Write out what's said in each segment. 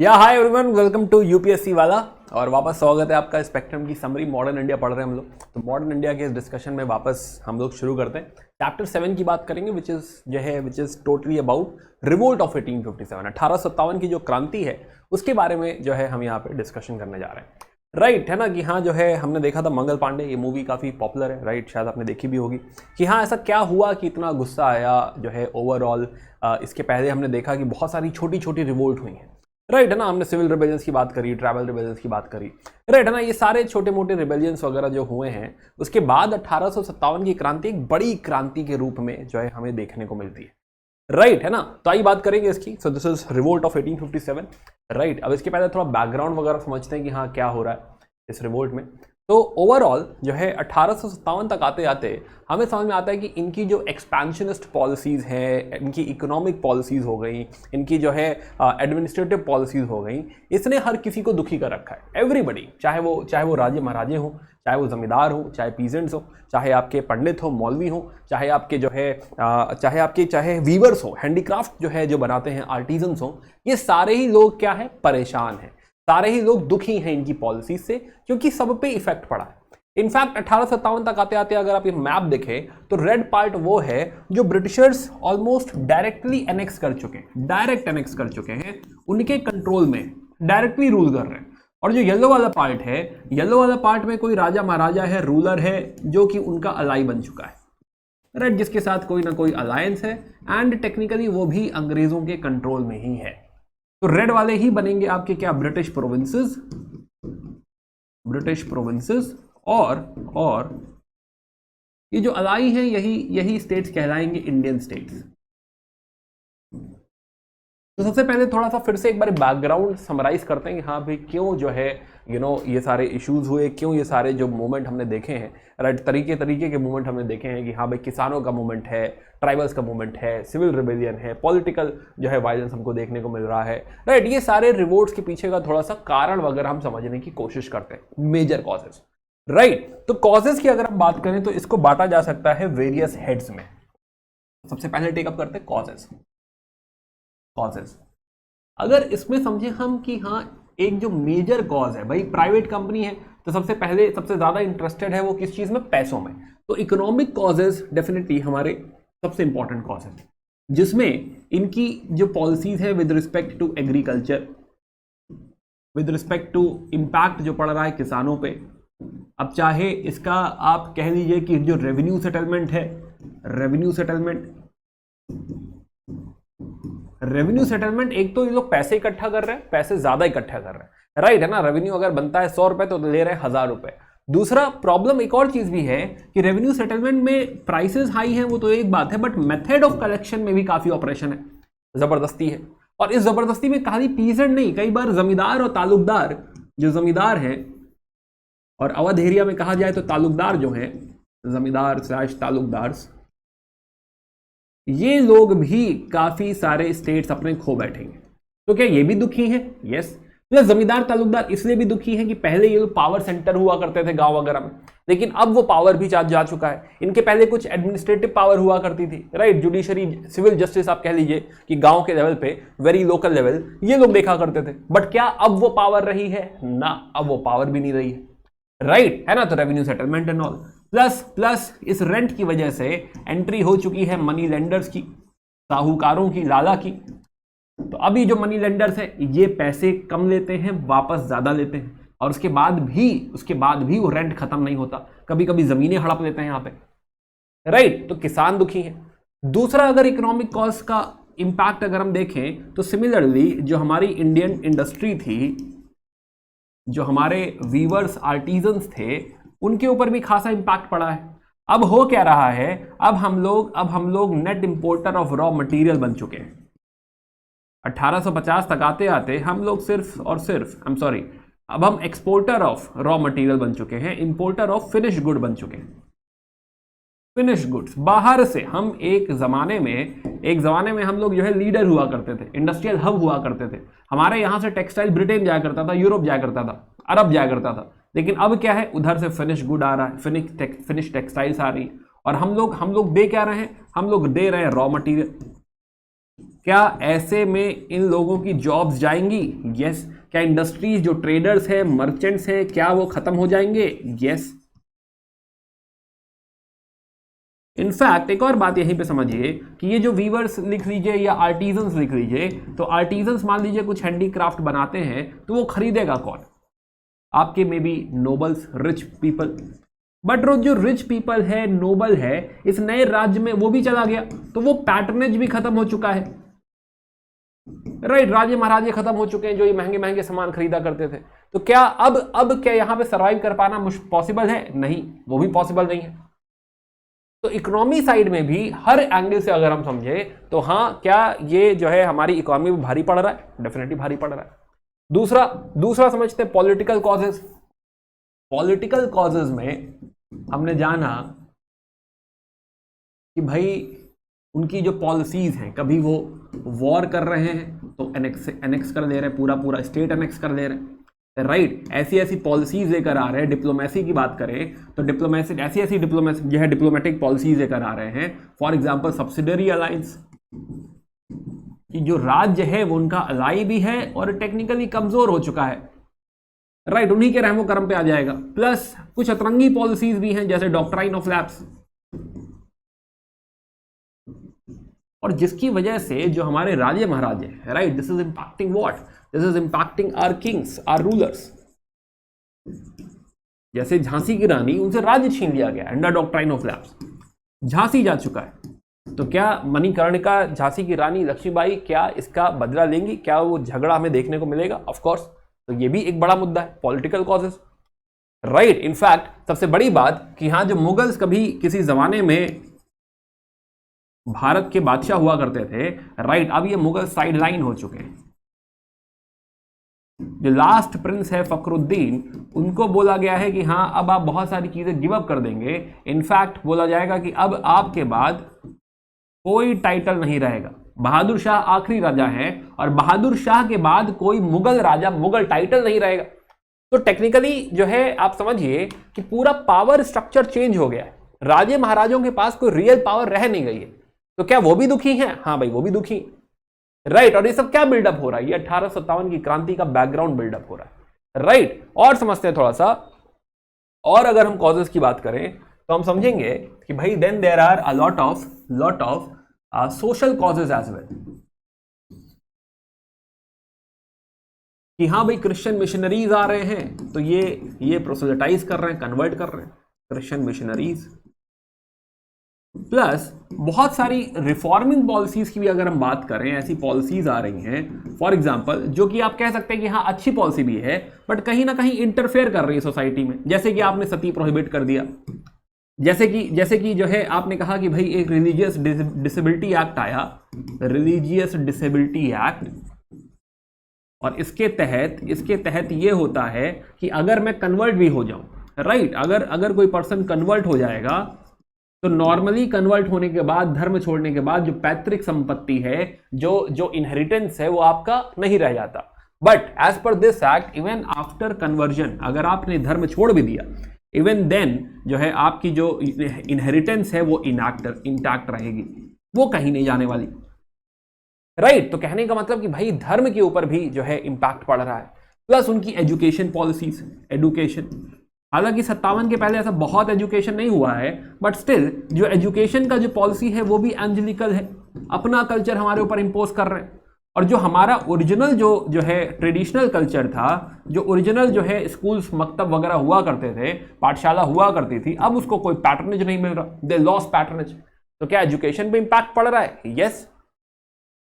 Hi everyone, welcome to UPSC वाला। और वापस स्वागत है आपका स्पेक्ट्रम की समरी। मॉडर्न इंडिया पढ़ रहे हैं हम लोग। तो मॉडर्न इंडिया के इस डिस्कशन में वापस हम लोग शुरू करते हैं। चैप्टर 7 की बात करेंगे which is totally about revolt of 1857। 1857 की जो क्रांति है उसके बारे में जो है हम यहाँ पे डिस्कशन करने जा रहे हैं। राइट है ना कि हाँ जो है हमने देखा था मंगल पांडे, ये मूवी काफ़ी पॉपुलर है। राइट, शायद आपने देखी भी होगी कि हाँ ऐसा क्या हुआ कि इतना गुस्सा आया जो है ओवरऑल। इसके पहले हमने देखा कि बहुत सारी छोटी छोटी रिवोल्ट हुई हैं। राइट है ना, हमने सिविल रिबेलियंस की बात करी, ट्राइबल रिबेलियंस की बात करी। राइट है ना, ये सारे छोटे मोटे रिबेलियंस वगैरह जो हुए हैं उसके बाद 1857 की क्रांति एक बड़ी क्रांति के रूप में जो है हमें देखने को मिलती है। राइट है ना, तो आइए बात करेंगे इसकी। So this is revolt of 1857। Right, अब इसके पहले थोड़ा बैकग्राउंड वगैरह समझते हैं कि हाँ क्या हो रहा है इस रिवोल्ट में। तो ओवरऑल जो है 1857 तक आते आते हमें समझ में आता है कि इनकी जो एक्सपेंशनिस्ट पॉलिसीज़ हैं, इनकी इकोनॉमिक पॉलिसीज़ हो गई, इनकी जो है एडमिनिस्ट्रेटिव पॉलिसीज़ हो गई, इसने हर किसी को दुखी कर रखा है। एवरीबडी, चाहे वो राजे महाराजे हों, चाहे वो जमींदार हो, चाहे पीजेंट्स हो, चाहे आपके पंडित हो, मौलवी हो, चाहे आपके जो है चाहे वीवर्स हो, हैंडीक्राफ्ट जो है जो बनाते हैं, आर्टिजन्स हो, ये सारे ही लोग क्या है, परेशान हैं। सारे ही लोग दुखी हैं इनकी पॉलिसी से, क्योंकि सब पे इफेक्ट पड़ा है। इनफैक्ट 1857 तक आते आते अगर आप ये मैप देखें तो रेड पार्ट वो है जो ब्रिटिशर्स ऑलमोस्ट डायरेक्टली एनेक्स कर चुके हैं, डायरेक्ट एनेक्स कर चुके हैं, उनके कंट्रोल में डायरेक्टली रूल कर रहे हैं। और जो येलो वाला पार्ट है, येलो वाला पार्ट में कोई राजा महाराजा है, रूलर है, जो कि उनका अलाई बन चुका है। राइट, जिसके साथ कोई ना कोई अलायंस है एंड टेक्निकली वो भी अंग्रेजों के कंट्रोल में ही है। तो रेड वाले ही बनेंगे आपके क्या, ब्रिटिश प्रोविंसेस। और ये जो अलाई हैं यही स्टेट्स कहलाएंगे इंडियन स्टेट्स। तो सबसे पहले थोड़ा सा फिर से एक बार बैकग्राउंड समराइज करते हैं कि हाँ भाई क्यों जो है ये सारे इश्यूज हुए, क्यों ये सारे जो मूवमेंट हमने देखे हैं। राइट, तरीके के मूवमेंट हमने देखे हैं कि हाँ भाई किसानों का मूवमेंट है, ट्राइबल्स का मूवमेंट है, सिविल रिबेलियन है, पॉलिटिकल जो है वायलेंस हमको देखने को मिल रहा है। राइट, ये सारे रिवोल्ट्स के पीछे का थोड़ा सा कारण वगैरह हम समझने की कोशिश करते हैं, मेजर कॉजेज। राइट, तो कॉजेज की अगर हम बात करें तो इसको बांटा जा सकता है वेरियस हेड्स में। सबसे पहले टेकअप करते हैं कॉजेज। अगर इसमें समझे हम कि हाँ एक जो मेजर कॉज है, भाई प्राइवेट कंपनी है तो सबसे ज्यादा इंटरेस्टेड है वो किस चीज में, पैसों में। तो इकोनॉमिक कॉजेज डेफिनेटली हमारे सबसे इंपॉर्टेंट कॉज है, जिसमें इनकी जो पॉलिसीज है with respect to agriculture, with respect to impact जो पड़ रहा है किसानों पे। अब चाहे इसका आप कह लीजिए कि जो रेवेन्यू सेटलमेंट, एक तो ये लोग पैसे इकट्ठा कर रहे हैं, पैसे ज्यादा इकट्ठा कर रहे हैं। राइट है ना, रेवेन्यू अगर बनता है 100 रुपए तो ले रहे हैं 1000 रुपए। दूसरा प्रॉब्लम एक और चीज भी है कि रेवेन्यू सेटलमेंट में प्राइसेस हाई हैं वो तो एक बात है, बट मेथड ऑफ कलेक्शन में भी काफी ऑपरेशन है, जबरदस्ती है। और इस जबरदस्ती में खाली पीजेंट नहीं, कई बार जमींदार और तालुकदार, जो जमींदार हैं और अवध एरिया में कहा जाए तो तालुकदार जो हैं, जमींदार / तालुकदार, ये लोग भी काफी सारे स्टेट्स अपने खो बैठेंगे। तो क्या ये भी दुखी हैं? यस। प्लस जमींदार तालुकदार इसलिए भी दुखी हैं कि पहले ये पावर सेंटर हुआ करते थे गांव वगैरह में, लेकिन अब वो पावर भी जा चुका है। इनके पहले कुछ एडमिनिस्ट्रेटिव पावर हुआ करती थी। राइट, जुडिशरी, सिविल जस्टिस आप कह लीजिए कि गांव के लेवल पे, वेरी लोकल लेवल, ये लोग देखा करते थे। बट क्या अब वो पावर रही है? ना, अब वो पावर भी नहीं रही है। राइट है ना, तो revenue settlement and all. Plus इस रेंट की वजह से एंट्री हो चुकी है मनी लेंडर्स की, साहूकारों की, लाला की। तो अभी जो मनी लेंडर्स है ये पैसे कम लेते हैं, वापस ज्यादा लेते हैं, और उसके बाद भी वो रेंट खत्म नहीं होता, कभी कभी जमीनें हड़प लेते हैं यहाँ पे। राइट, तो किसान दुखी है। दूसरा, अगर इकोनॉमिक कॉस्ट का इंपैक्ट अगर हम देखें तो सिमिलरली जो हमारी इंडियन इंडस्ट्री थी, जो हमारे वीवर्स, आर्टिजन्स थे, उनके ऊपर भी खासा इंपैक्ट पड़ा है। अब हो क्या रहा है, अब हम लोग net importer of raw material बन चुके हैं। 1850 तक आते आते हम लोग अब हम एक्सपोर्टर ऑफ रॉ मटेरियल बन चुके हैं, इंपोर्टर ऑफ फिनिश गुड बन चुके हैं। फिनिश गुड्स बाहर से हम एक जमाने में हम लोग जो है लीडर हुआ करते थे, इंडस्ट्रियल हब हुआ करते थे। हमारे यहां से टेक्सटाइल ब्रिटेन जाया करता था, यूरोप जाया करता था, अरब जाया करता था। लेकिन अब क्या है, उधर से फिनिश गुड आ रहा है, फिनिश टेक्सटाइल्स आ रही है, और हम लोग दे क्या रहे हैं, हम लोग दे रहे हैं रॉ मटेरियल। क्या ऐसे में इन लोगों की जॉब्स जाएंगी? यस। क्या इंडस्ट्रीज जो ट्रेडर्स है, मर्चेंट्स है, क्या वो खत्म हो जाएंगे? यस। इनफैक्ट एक और बात यहीं पे समझिए कि ये जो वीवर्स लिख लीजिए या आर्टिजन्स लिख लीजिए, तो आर्टिजन्स मान लीजिए कुछ हैंडीक्राफ्ट बनाते हैं, तो वो खरीदेगा कौन? आपके may be nobles, rich people. But जो रिच पीपल है, नोबल है, इस नए राज्य में वो भी चला गया, तो वो पैटर्नेज भी खत्म हो चुका है। राइट, राजे महाराजे खत्म हो चुके हैं जो ये महंगे महंगे सामान खरीदा करते थे। तो क्या अब क्या यहां पे सरवाइव कर पाना पॉसिबल है? नहीं, वो भी पॉसिबल नहीं है। तो इकोनॉमी साइड में भी हर एंगल से अगर हम समझे तो हाँ, क्या ये जो है हमारी इकोनॉमी में भारी पड़ रहा है? डेफिनेटली भारी पड़ रहा है। दूसरा समझते हैं पॉलिटिकल कॉजेज। पॉलिटिकल कॉजेज में हमने जाना कि भाई उनकी जो पॉलिसीज हैं, कभी वो वॉर कर रहे हैं तो एनेक्स कर ले रहे हैं, पूरा स्टेट एनेक्स कर ले रहे हैं। राइट, ऐसी पॉलिसीज लेकर आ रहे हैं। डिप्लोमेसी की बात करें तो डिप्लोमेसी ऐसी डिप्लोमेसी जो है डिप्लोमेटिक पॉलिसीज लेकर आ रहे हैं। फॉर एग्जांपल सब्सिडरी अलायंस, कि जो राज्य है वो उनका अलाई भी है और टेक्निकली कमजोर हो चुका है। राइट, उन्हीं के रहमो करम पे आ जाएगा। प्लस कुछ अतरंगी पॉलिसीज भी हैं जैसे डॉक्ट्राइन ऑफ लैप्स, और जिसकी वजह से जो हमारे राजे महाराजे, right, this is impacting what? This is impacting our kings, our rulers. जैसे झांसी की रानी, उनसे राज्य छीन लिया गया under doctrine of lapse, Jhansi जा चुका है। तो क्या मणिकर्णिका, झांसी की रानी लक्ष्मीबाई, क्या इसका बदला लेंगी? क्या वो झगड़ा हमें देखने को मिलेगा? Of course. तो ये भी एक बड़ा मुद्दा है, पॉलिटिकल कॉजेस। राइट, इनफैक्ट सबसे बड़ी बात कि हाँ, जो मुगल्स कभी किसी जमाने में भारत के बादशाह हुआ करते थे, राइट, अब ये मुगल साइडलाइन हो चुके हैं। जो लास्ट प्रिंस है फखरुद्दीन, उनको बोला गया है कि हाँ, अब आप बहुत सारी चीजें गिव अप कर देंगे। इनफैक्ट बोला जाएगा कि अब आपके बाद कोई टाइटल नहीं रहेगा। बहादुर शाह आखिरी राजा हैं और बहादुर शाह के बाद कोई मुगल राजा, मुगल टाइटल नहीं रहेगा। तो टेक्निकली जो है आप समझिए कि पूरा पावर स्ट्रक्चर चेंज हो गया है। राजे महाराजों के पास कोई रियल पावर रह नहीं गई है। तो क्या वो भी दुखी हैं? हाँ भाई, वो भी दुखी। राइट, और ये सब क्या बिल्डअप हो रहा है? ये 1857 की क्रांति का बैकग्राउंड बिल्डअप हो रहा है। राइट, और समझते हैं थोड़ा सा। और अगर हम कॉजेस की बात करें तो हम समझेंगे कि भाई then there are a lot of social causes as well. कि हाँ भाई, क्रिश्चियन मिशनरीज आ रहे हैं तो ये प्रोसेलेटाइज कर रहे हैं, कन्वर्ट कर रहे हैं क्रिश्चियन मिशनरीज। प्लस बहुत सारी रिफॉर्मिंग पॉलिसीज की भी अगर हम बात करें, ऐसी पॉलिसीज आ रही हैं फॉर एग्जांपल, जो कि आप कह सकते हैं कि हाँ, अच्छी पॉलिसी भी है बट कहीं ना कहीं इंटरफेयर कर रही है सोसाइटी में। जैसे कि आपने सती प्रोहिबिट कर दिया, जैसे कि जो है आपने कहा कि भाई एक रिलीजियस डिसेबिलिटी एक्ट आया, रिलीजियस डिसेबिलिटी एक्ट, और इसके तहत ये होता है कि अगर मैं कन्वर्ट भी हो जाऊं, राइट, अगर कोई पर्सन कन्वर्ट हो जाएगा तो नॉर्मली कन्वर्ट होने के बाद, धर्म छोड़ने के बाद, जो पैतृक संपत्ति है, जो इनहेरिटेंस है, वो आपका नहीं रह जाता। But as per this act, even after conversion, अगर आपने धर्म छोड़ भी दिया, इवन देन जो है आपकी जो इनहेरिटेंस है वो इंटैक्ट रहेगी, वो कहीं नहीं जाने वाली। राइट, तो कहने का मतलब कि भाई धर्म के ऊपर भी जो है इंपैक्ट पड़ रहा है। प्लस उनकी एजुकेशन पॉलिसीज, एडुकेशन, हालांकि 57 के पहले ऐसा बहुत एजुकेशन नहीं हुआ है, बट स्टिल जो एजुकेशन का जो पॉलिसी है वो भी एंजेलिकल है, अपना कल्चर हमारे ऊपर इंपोज कर रहे हैं। और जो हमारा ओरिजिनल जो है ट्रेडिशनल कल्चर था, जो ओरिजिनल जो है स्कूल्स, मकतब वगैरह हुआ करते थे, पाठशाला हुआ करती थी, अब उसको कोई पैटर्नेज नहीं मिल रहा, दे लॉस पैटर्नेज। तो क्या एजुकेशन पे इंपैक्ट पड़ रहा है? Yes,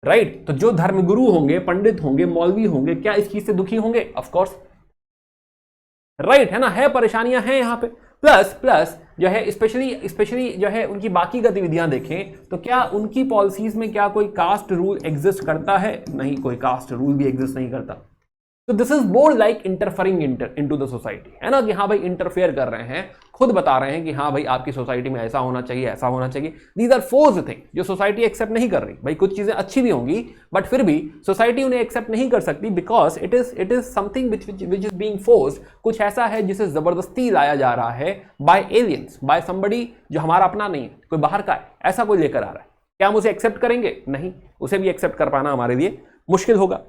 right. तो जो धर्मगुरु होंगे, पंडित होंगे, मौलवी होंगे, क्या इस चीज से दुखी होंगे? ऑफ कोर्स, राइट, है ना, है, परेशानियां हैं यहाँ पे। प्लस जो है स्पेशली जो है उनकी बाकी गतिविधियां देखें तो क्या उनकी पॉलिसीज में क्या कोई कास्ट रूल एग्जिस्ट करता है? नहीं, कोई कास्ट रूल भी एग्जिस्ट नहीं करता। तो this is more like interfering into the society, है ना, कि हाँ भाई इंटरफेयर कर रहे हैं, खुद बता रहे हैं कि हाँ भाई आपकी सोसाइटी में ऐसा होना चाहिए, ऐसा होना चाहिए। दीज आर फोर्स्ड थिंग जो सोसाइटी एक्सेप्ट नहीं कर रही। भाई कुछ चीजें अच्छी भी होंगी बट फिर भी सोसाइटी उन्हें एक्सेप्ट नहीं कर सकती, because it is something which is being forced. कुछ ऐसा है जिसे जबरदस्ती लाया जा रहा है बाय एलियंस, बाय समबडी जो हमारा अपना नहीं है, कोई बाहर का है, ऐसा कोई लेकर आ रहा है। क्या हम उसे एक्सेप्ट करेंगे? नहीं, उसे भी एक्सेप्ट कर पाना हमारे लिए मुश्किल होगा,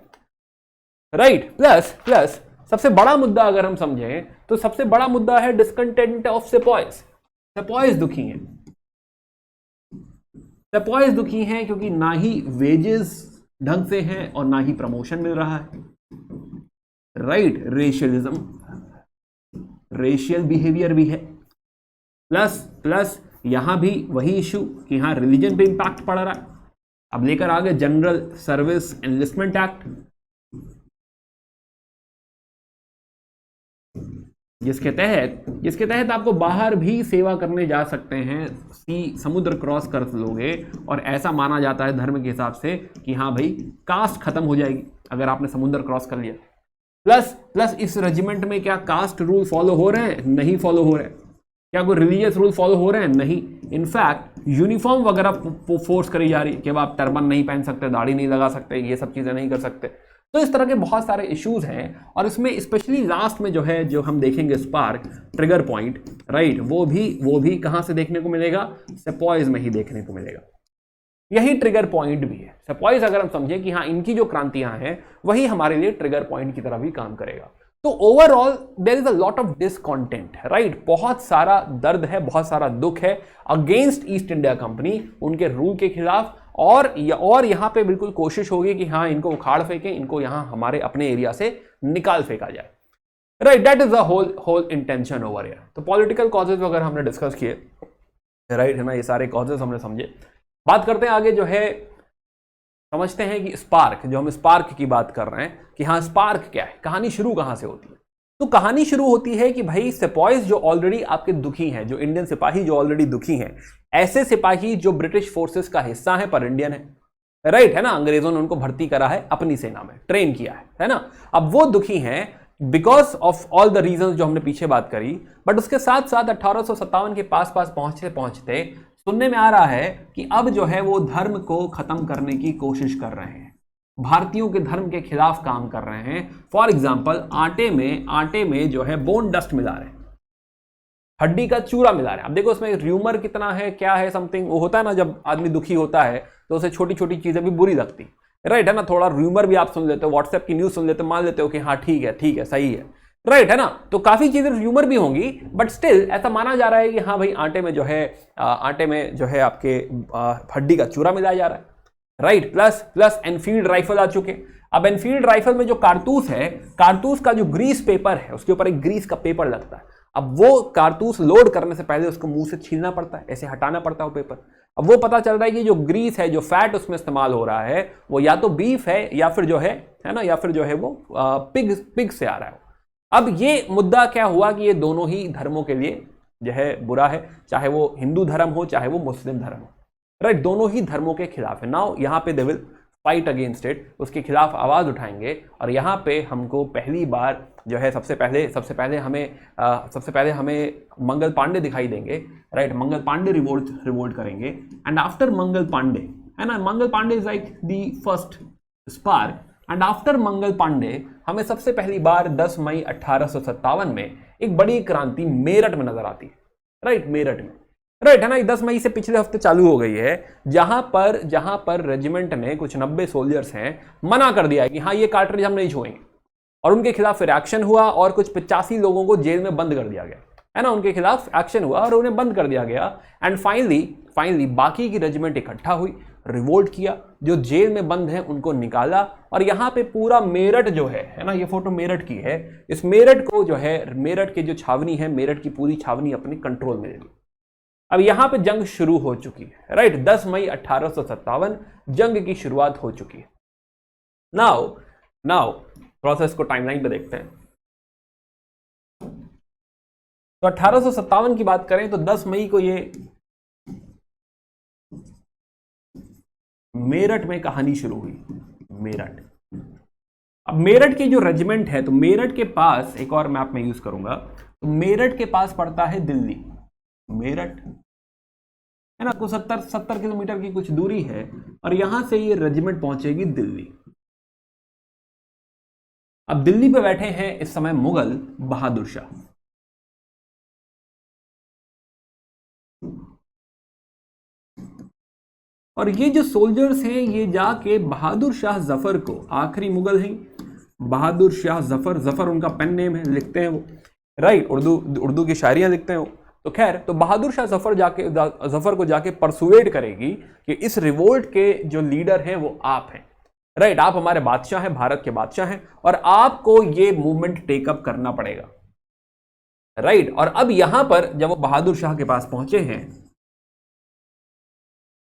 राइट। प्लस प्लस सबसे बड़ा मुद्दा अगर हम समझें तो सबसे बड़ा मुद्दा है डिस्कंटेंट ऑफ सेपॉयज। सेपॉयज दुखी हैं, सेपॉयज दुखी हैं क्योंकि ना ही वेजेस ढंग से हैं और ना ही प्रमोशन मिल रहा है, राइट। रेशियलिज्म, रेशियल बिहेवियर भी है, प्लस प्लस यहां भी वही इश्यू कि यहां रिलीजन पे इंपैक्ट पड़ रहा है। अब लेकर आ गए जनरल सर्विस एनलिस्टमेंट एक्ट, जिसके तहत आपको बाहर भी सेवा करने जा सकते हैं, समुद्र क्रॉस कर लोगे और ऐसा माना जाता है धर्म के हिसाब से कि हाँ भाई कास्ट खत्म हो जाएगी अगर आपने समुद्र क्रॉस कर लिया। प्लस प्लस इस रेजिमेंट में क्या कास्ट रूल फॉलो हो रहे हैं? नहीं फॉलो हो रहे हैं। क्या कोई रिलीजियस रूल फॉलो हो रहे हैं? नहीं। इनफैक्ट यूनिफॉर्म वगैरह फोर्स करी जा रही है कि अब आप टर्बन नहीं पहन सकते, दाढ़ी नहीं लगा सकते, ये सब चीजें नहीं कर सकते। तो इस तरह के बहुत सारे इश्यूज हैं और इसमें स्पेशली लास्ट में जो है, जो हम देखेंगे स्पार्क ट्रिगर पॉइंट, राइट, वो भी कहां से देखने को मिलेगा? सेपॉयज में ही देखने को मिलेगा। यही ट्रिगर पॉइंट भी है। सेपॉयज अगर हम समझें कि हाँ इनकी जो क्रांतियां हैं वही हमारे लिए ट्रिगर पॉइंट की तरह भी काम करेगा। तो overall there is a lot of discontent, right. बहुत सारा दर्द है, बहुत सारा दुख है अगेंस्ट ईस्ट इंडिया कंपनी, उनके रूल के खिलाफ, और यहां पे बिल्कुल कोशिश होगी कि हाँ इनको उखाड़ फेंकें, इनको यहां हमारे अपने एरिया से निकाल फेंका जाए, right. That is the whole intention over here. तो पॉलिटिकल कॉजेज वगैरह हमने डिस्कस किए, राइट, है ना, ये सारे कॉजेज हमने समझे। बात करते हैं आगे, जो है समझते हैं कि स्पार्क, जो हम स्पार्क की बात कर रहे हैं कि हाँ स्पार्क क्या है, कहानी शुरू कहां से होती है। तो कहानी शुरू होती है कि भाई सिपाहीज जो ऑलरेडी आपके दुखी हैं, जो इंडियन सिपाही जो ऑलरेडी दुखी हैं, ऐसे सिपाही जो ब्रिटिश फोर्सेस का हिस्सा है पर इंडियन है, राइट, है ना, अंग्रेजों ने उनको भर्ती करा है अपनी सेना में, ट्रेन किया है ना। अब वो दुखी हैं because of all the reasons जो हमने पीछे बात करी, बट उसके साथ साथ 1857 के पास पहुंचते पहुंचते सुनने में आ रहा है कि अब जो है वो धर्म को खत्म करने की कोशिश कर रहे हैं, भारतीयों के धर्म के खिलाफ काम कर रहे हैं। फॉर एग्जाम्पल आटे में जो है बोन डस्ट मिला रहे हैं, हड्डी का चूरा मिला रहे हैं। अब देखो उसमें र्यूमर कितना है, क्या है, समथिंग वो होता है ना, जब आदमी दुखी होता है तो उसे छोटी छोटी चीजें भी बुरी लगती, राइट, है ना। थोड़ा र्यूमर भी आप सुन लेते हो, व्हाट्सएप की न्यूज सुन लेते हो, मान लेते हो कि हाँ ठीक है सही है, राइट, है ना। तो काफी चीजें र्यूमर भी होंगी, बट स्टिल ऐसा माना जा रहा है कि हाँ भाई आटे में जो है आपके हड्डी का चूरा मिलाया जा रहा है, राइट। प्लस एनफील्ड राइफल आ चुके। अब एनफील्ड राइफल में जो कारतूस है, कारतूस का जो ग्रीस पेपर है, उसके ऊपर एक ग्रीस का पेपर लगता है। अब वो कारतूस लोड करने से पहले उसको मुंह से छीलना पड़ता है, ऐसे हटाना पड़ता है वो पेपर। अब वो पता चल रहा है कि जो ग्रीस है, जो फैट उसमें इस्तेमाल हो रहा है, वो या तो बीफ है या फिर जो है ना, या फिर जो है वो पिग से आ रहा है। अब ये मुद्दा क्या हुआ कि ये दोनों ही धर्मों के लिए जो है बुरा है, चाहे वो हिंदू धर्म हो चाहे वो मुस्लिम धर्म हो, राइट, दोनों ही धर्मों के खिलाफ है। नाउ यहाँ पे they will fight against it, उसके खिलाफ आवाज उठाएंगे। और यहाँ पे हमको पहली बार जो है सबसे पहले हमें मंगल पांडे दिखाई देंगे, राइट। मंगल पांडे रिवोल्ट करेंगे, एंड आफ्टर मंगल पांडे, है ना, Mangal Pandey is like the first spark, and after Mangal Pandey हमें सबसे पहली बार 10 मई 1857 में एक बड़ी क्रांति मेरठ में नजर आती है, राइट, मेरठ में, राइट, है ना। 10 मई से पिछले हफ्ते चालू हो गई है, जहां पर रेजिमेंट ने कुछ 90 सोल्जर्स हैं मना कर दिया है कि हाँ ये कार्ट्रिज हम नहीं छुएंगे, और उनके खिलाफ फिर एक्शन हुआ और कुछ 85 लोगों को जेल में बंद कर दिया गया, है ना। उनके खिलाफ एक्शन हुआ और उन्हें बंद कर दिया गया, एंड फाइनली बाकी की रेजिमेंट इकट्ठा हुई, रिवोल्ट किया, जो जेल में बंद हैं उनको निकाला, और यहां पे पूरा मेरठ जो है ना, ये फोटो मेरठ की है, इस मेरठ को जो है, मेरठ की जो छावनी है, मेरठ की पूरी छावनी अपने कंट्रोल में ले ली। अब यहां पे जंग शुरू हो चुकी है, राइट, 10 मई 1857 जंग की शुरुआत हो चुकी है। नाउ प्रोसेस को टाइमलाइन पे देखते हैं। तो 1857 की बात करें तो 10 मई को ये मेरठ में कहानी शुरू हुई, मेरठ। अब मेरठ की जो रेजिमेंट है, तो मेरठ के पास एक और मैप में यूज करूंगा, तो मेरठ के पास पड़ता है दिल्ली, मेरठ, है ना, कुछ 70 किलोमीटर की कुछ दूरी है, और यहां से ये रेजिमेंट पहुंचेगी दिल्ली। अब दिल्ली पे बैठे हैं इस समय मुगल बहादुर शाह, और ये जो सोल्जर्स हैं ये जाके बहादुर शाह जफर को, आखिरी मुगल हैं बहादुर शाह जफर, जफर उनका पेन नेम है, लिखते हैं वो, राइट, उर्दू की शायरियां लिखते हैं वो। तो खैर, तो बहादुर शाह जफर को जाके परसुएड करेगी कि इस रिवोल्ट के जो लीडर हैं वो आप हैं, राइट, आप हमारे बादशाह हैं, भारत के बादशाह हैं, और आपको ये मूवमेंट टेकअप करना पड़ेगा, राइट। और अब यहां पर जब वो बहादुर शाह के पास पहुंचे हैं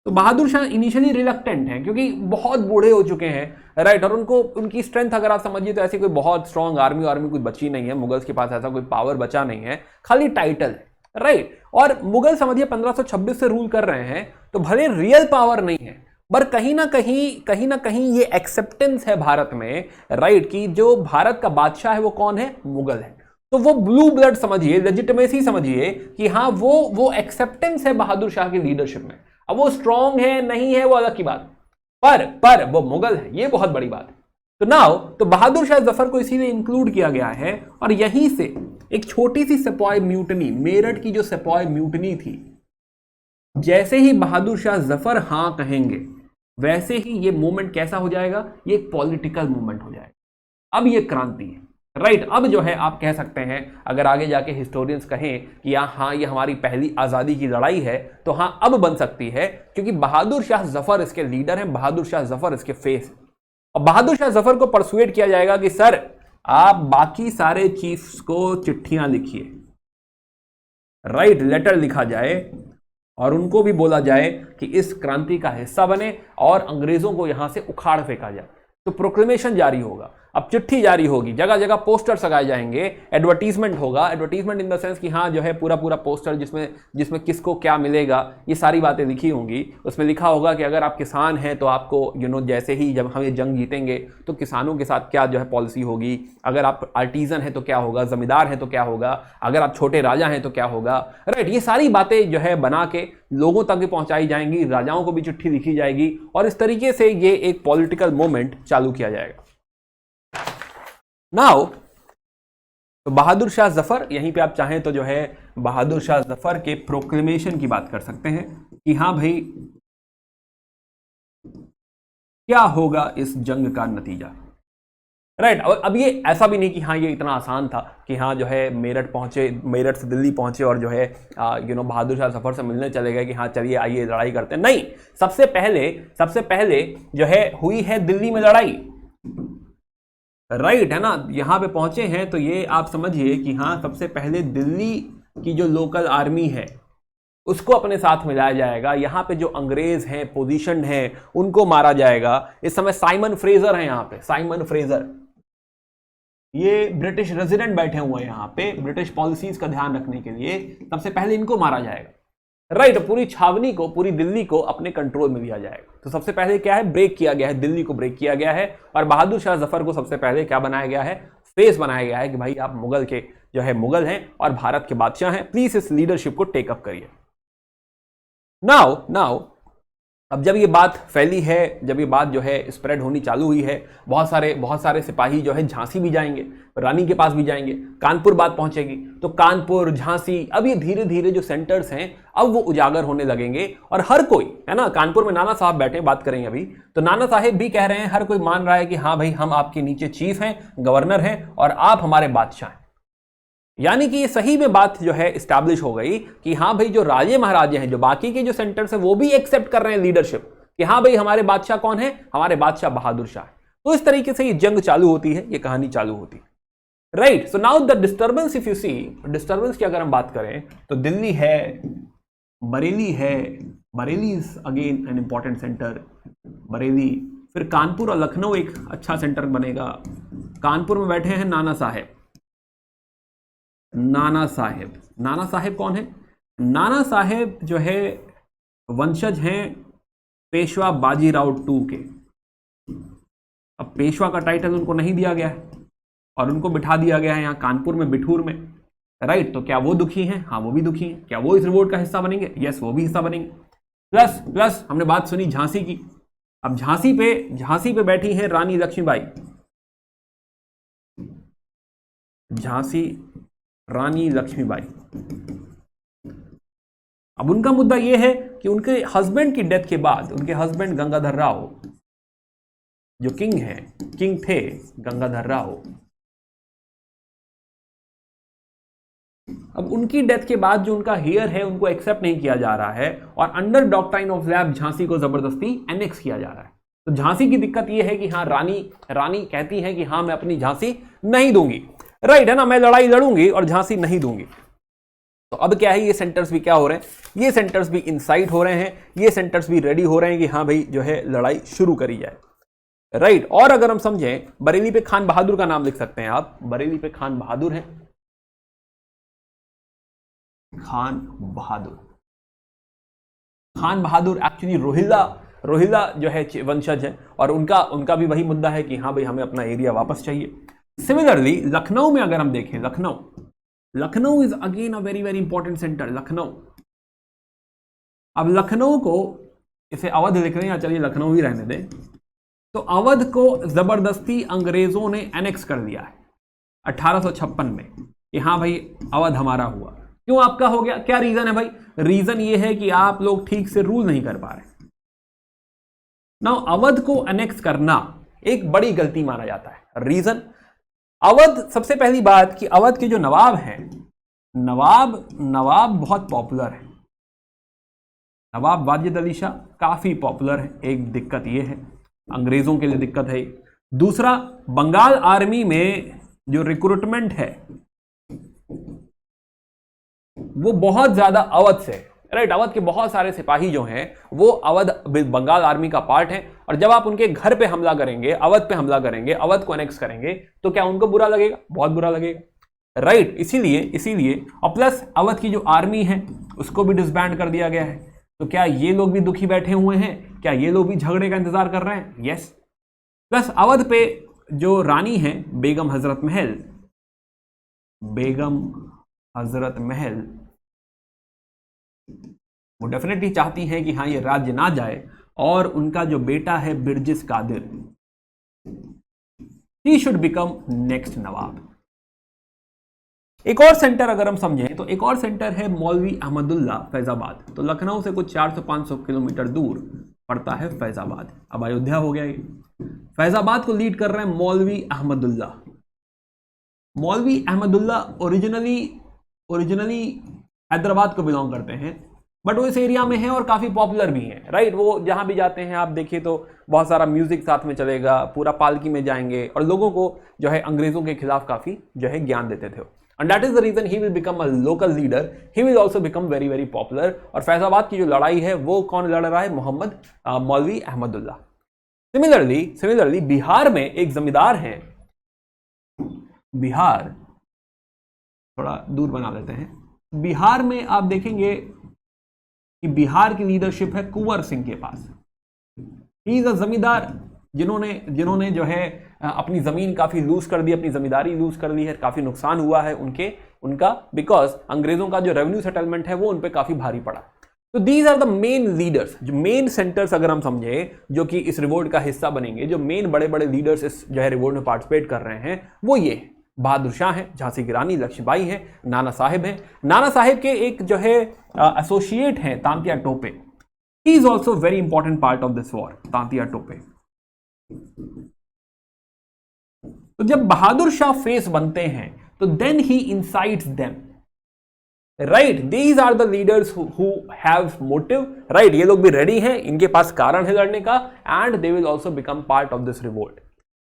तो बहादुर शाह इनिशियली रिलक्टेंट हैं क्योंकि बहुत बूढ़े हो चुके हैं, राइट, और उनको उनकी स्ट्रेंथ अगर आप समझिए तो ऐसी कोई बहुत स्ट्रांग आर्मी कोई बची नहीं है, मुगल्स के पास ऐसा कोई पावर बचा नहीं है, खाली टाइटल है, राइट। और मुगल समझिए 1526 से रूल कर रहे हैं, तो भले रियल पावर नहीं है, पर कहीं ना कहीं ये एक्सेप्टेंस है भारत में, राइट, कि जो भारत का बादशाह है वो कौन है, मुगल है। तो वो ब्लू ब्लड समझिए, लेजिटिमेसी समझिए कि हाँ वो एक्सेप्टेंस है बहादुर शाह की लीडरशिप में। अब वो स्ट्रांग है नहीं है वो अलग की बात, पर वो मुगल है, ये बहुत बड़ी बात है। तो नाउ तो बहादुर शाह जफर को इसीलिए इंक्लूड किया गया है, और यहीं से एक छोटी सी सेपॉय म्यूटनी, मेरठ की जो सेपॉय म्यूटनी थी, जैसे ही बहादुर शाह जफर हां कहेंगे वैसे ही ये मूवमेंट कैसा हो जाएगा, ये एक पॉलिटिकल मूवमेंट हो जाएगा। अब ये क्रांति है, राइट। अब जो है आप कह सकते हैं, अगर आगे जाके हिस्टोरियंस कहें कि हाँ ये हमारी पहली आजादी की लड़ाई है, तो हाँ अब बन सकती है, क्योंकि बहादुर शाह जफर इसके लीडर हैं, बहादुर शाह जफर इसके फेस। और बहादुर शाह जफर को परसुएट किया जाएगा कि सर आप बाकी सारे चीफ्स को चिट्ठियां लिखिए, राइट, लेटर लिखा जाए और उनको भी बोला जाए कि इस क्रांति का हिस्सा बने और अंग्रेजों को यहां से उखाड़ फेंका जाए। तो प्रोक्लेमेशन जारी होगा, अब चिट्ठी जारी होगी, जगह जगह पोस्टर लगाए जाएंगे, एडवर्टीजमेंट होगा, एडवर्टीजमेंट इन द सेंस कि हाँ जो है पूरा पोस्टर जिसमें किसको क्या मिलेगा ये सारी बातें लिखी होंगी। उसमें लिखा होगा कि अगर आप किसान हैं तो आपको जैसे ही जब हम ये जंग जीतेंगे तो किसानों के साथ क्या जो है पॉलिसी होगी, अगर आप आर्टिजन हैं तो क्या होगा, जमींदार हैं तो क्या होगा, अगर आप छोटे राजा हैं तो क्या होगा, राइट। ये सारी बातें जो है बना के लोगों तक भी पहुंचाई जाएंगी, राजाओं को भी चिट्ठी लिखी जाएगी, और इस तरीके से ये एक पॉलिटिकल मूवमेंट चालू किया जाएगा। नाउ तो बहादुर शाह जफर, यहीं पे आप चाहें तो जो है बहादुर शाह जफर के प्रोक्लेमेशन की बात कर सकते हैं कि हाँ भाई क्या होगा इस जंग का नतीजा, राइट। अब ये ऐसा भी नहीं कि हाँ ये इतना आसान था कि हाँ जो है मेरठ पहुंचे, मेरठ से दिल्ली पहुंचे और जो है बहादुर शाह जफर से मिलने चले गए कि हाँ चलिए आइए लड़ाई करते हैं, नहीं। सबसे पहले जो है हुई है दिल्ली में लड़ाई, राइट, है ना। यहां पे पहुंचे हैं तो ये आप समझिए कि हाँ सबसे पहले दिल्ली की जो लोकल आर्मी है उसको अपने साथ मिलाया जाएगा, यहां पे जो अंग्रेज हैं पोजीशन हैं उनको मारा जाएगा। इस समय साइमन फ्रेजर हैं यहां पे, साइमन फ्रेजर, ये ब्रिटिश रेजिडेंट बैठे हुए हैं यहां पे ब्रिटिश पॉलिसीज का ध्यान रखने के लिए, सबसे पहले इनको मारा जाएगा, राइट। पूरी छावनी को, पूरी दिल्ली को अपने कंट्रोल में लिया जाएगा। तो सबसे पहले क्या है, ब्रेक किया गया है, दिल्ली को ब्रेक किया गया है, और बहादुर शाह जफर को सबसे पहले क्या बनाया गया है, फेस बनाया गया है कि भाई आप मुगल के जो है मुगल हैं और भारत के बादशाह हैं, प्लीज इस लीडरशिप को टेकअप करिए। नाउ अब जब ये बात फैली है, जब ये बात जो है स्प्रेड होनी चालू हुई है, बहुत सारे सिपाही जो है झांसी भी जाएंगे, रानी के पास भी जाएंगे, कानपुर बात पहुंचेगी, तो कानपुर, झांसी, अब ये धीरे धीरे जो सेंटर्स हैं अब वो उजागर होने लगेंगे, और हर कोई, है ना, कानपुर में नाना साहब बैठे, बात करेंगे अभी, तो नाना साहेब भी कह रहे हैं, हर कोई मान रहा है कि हाँ भाई हम आपके नीचे चीफ हैं, गवर्नर हैं, और आप हमारे बादशाह हैं। यानी कि ये सही में बात जो है इस्टेब्लिश हो गई कि हाँ भाई जो राजे महाराजे हैं, जो बाकी के जो सेंटर्स हैं वो भी एक्सेप्ट कर रहे हैं लीडरशिप कि हाँ भाई हमारे बादशाह कौन है, हमारे बादशाह बहादुर शाह। तो इस तरीके से ये जंग चालू होती है, ये कहानी चालू होती है, right. So now the disturbance, if you see disturbance की अगर हम बात करें तो दिल्ली है, बरेली है, Bareilly is again an important centre, Bareilly, फिर कानपुर और लखनऊ एक अच्छा सेंटर बनेगा। कानपुर में बैठे हैं नाना साहेब, नाना साहेब कौन है, नाना साहेब जो है वंशज हैं पेशवा बाजीराव टू के। अब पेशवा का टाइटल उनको नहीं दिया गया है और उनको बिठा दिया गया है यहाँ कानपुर में, बिठूर में, राइट। तो क्या वो दुखी हैं, हाँ वो भी दुखी हैं। क्या वो इस रिवोल्ट का हिस्सा बनेंगे, यस वो भी हिस्सा बनेंगे। प्लस हमने बात सुनी झांसी की, अब झांसी पे बैठी है रानी लक्ष्मीबाई, झांसी रानी लक्ष्मीबाई। अब उनका मुद्दा यह है कि उनके हस्बैंड की डेथ के बाद उनके हस्बैंड गंगाधर राव जो किंग थे गंगाधर राव, अब उनकी डेथ के बाद जो उनका हेयर है उनको एक्सेप्ट नहीं किया जा रहा है और under doctrine of lab Jhansi को जबरदस्ती एनेक्स किया जा रहा है। तो झांसी की दिक्कत यह है कि हाँ, रानी कहती है कि हाँ मैं अपनी झांसी नहीं दूंगी, राइट है ना, मैं लड़ाई लड़ूंगी और झांसी नहीं दूंगी। तो अब क्या है, ये सेंटर्स भी क्या हो रहे हैं, ये सेंटर्स भी इंसाइट हो रहे हैं, ये सेंटर्स भी रेडी हो रहे हैं कि हाँ भाई जो है लड़ाई शुरू करी जाए, राइट। और अगर हम समझें, बरेली पे खान बहादुर का नाम लिख सकते हैं आप, बरेली पे खान बहादुर है, खान बहादुर एक्चुअली रोहिल्ला जो है वंशज है और उनका भी वही मुद्दा है कि हाँ भाई हमें अपना एरिया वापस चाहिए। सिमिलरली लखनऊ में अगर हम देखें, Lucknow is again a very very important centre, Lucknow. अब लखनऊ को, इसे अवध लिख रहे हैं या चलिए लखनऊ ही रहने दें, तो अवध को जबरदस्ती अंग्रेजों ने एनेक्स कर दिया है 1856 में कि हाँ भाई अवध हमारा हुआ। क्यों आपका हो गया, क्या रीजन है भाई? रीजन ये है कि आप लोग ठीक से रूल नहीं कर पा रहे। नाउ अवध को एनेक्स करना एक बड़ी गलती माना जाता है। रीजन, अवध, सबसे पहली बात कि अवध के जो नवाब हैं, नवाब बहुत पॉपुलर है, नवाब वाजिद अली शाह काफी पॉपुलर है, एक दिक्कत यह है, अंग्रेजों के लिए दिक्कत है। दूसरा, बंगाल आर्मी में जो रिक्रूटमेंट है वो बहुत ज्यादा अवध से, राइट, अवध के बहुत सारे सिपाही जो हैं वो अवध बंगाल आर्मी का पार्ट है और जब आप उनके घर पे हमला करेंगे, अवध पे हमला करेंगे, अवध को एनेक्स करेंगे, तो क्या उनको बुरा लगेगा? बहुत बुरा लगेगा, राइट। इसीलिए और प्लस अवध की जो आर्मी है उसको भी डिसबैंड कर दिया गया है। तो क्या ये लोग भी दुखी बैठे हुए हैं? क्या ये लोग भी झगड़े का इंतजार कर रहे हैं? यस। प्लस अवध पे जो रानी है बेगम हजरत महल, वो डेफिनेटली चाहती हैं कि हाँ ये राज्य ना जाए और उनका जो बेटा है Birjis Qadir, he should become next nawab. एक और सेंटर अगर हम समझें तो एक और सेंटर है मौलवी अहमदुल्ला फैजाबाद। तो लखनऊ से कुछ 400-500 किलोमीटर दूर पड़ता है फैजाबाद। अब अयोध्या हो गया ये। फैजाबाद को लीड कर रहे हैं मौलवी अहमदुल्ला। मौलवी अहमदुल्ला ओरिजिनली हैदराबाद को बिलोंग करते हैं, बट वो इस एरिया में है और काफी पॉपुलर भी है, राइट। वो जहां भी जाते हैं आप देखिए तो बहुत सारा म्यूजिक साथ में चलेगा, पूरा पालकी में जाएंगे और लोगों को जो है अंग्रेजों के खिलाफ काफी जो है ज्ञान देते थे। And that is the reason he will become a local leader, he will also become very very popular. और फैजाबाद की जो लड़ाई है वो कौन लड़ रहा है? मौलवी अहमदुल्ला। सिमिलरली बिहार में एक जमींदार हैं, बिहार थोड़ा दूर बना लेते हैं, बिहार में आप देखेंगे कि बिहार की लीडरशिप है कुंवर सिंह के पास। ही इज अ जमींदार जिन्होंने जो है अपनी जमीन काफी लूज कर दी, अपनी जमींदारी लूज कर ली है, काफी नुकसान हुआ है उनका बिकॉज अंग्रेजों का जो रेवेन्यू सेटलमेंट है वो उन पे काफी भारी पड़ा। तो these are the main leaders, जो मेन सेंटर्स अगर हम समझे जो कि इस रिवोल्ट का हिस्सा बनेंगे, जो मेन बड़े बड़े लीडर्स इस जो है रिवोल्ट में पार्टिसिपेट कर रहे हैं वो ये बहादुर शाह हैं, झांसी की रानी लक्ष्मीबाई हैं, नाना साहेब हैं। नाना साहेब के एक जो है एसोसिएट हैं Tantia Tope. He is also very important part of this war, Tantia Tope. तो जब बहादुर शाह फेस बनते हैं तो then he incites them, right. These are the leaders who have motive, right. ये लोग भी रेडी हैं, इनके पास कारण है लड़ने का, and they will also become part of this revolt.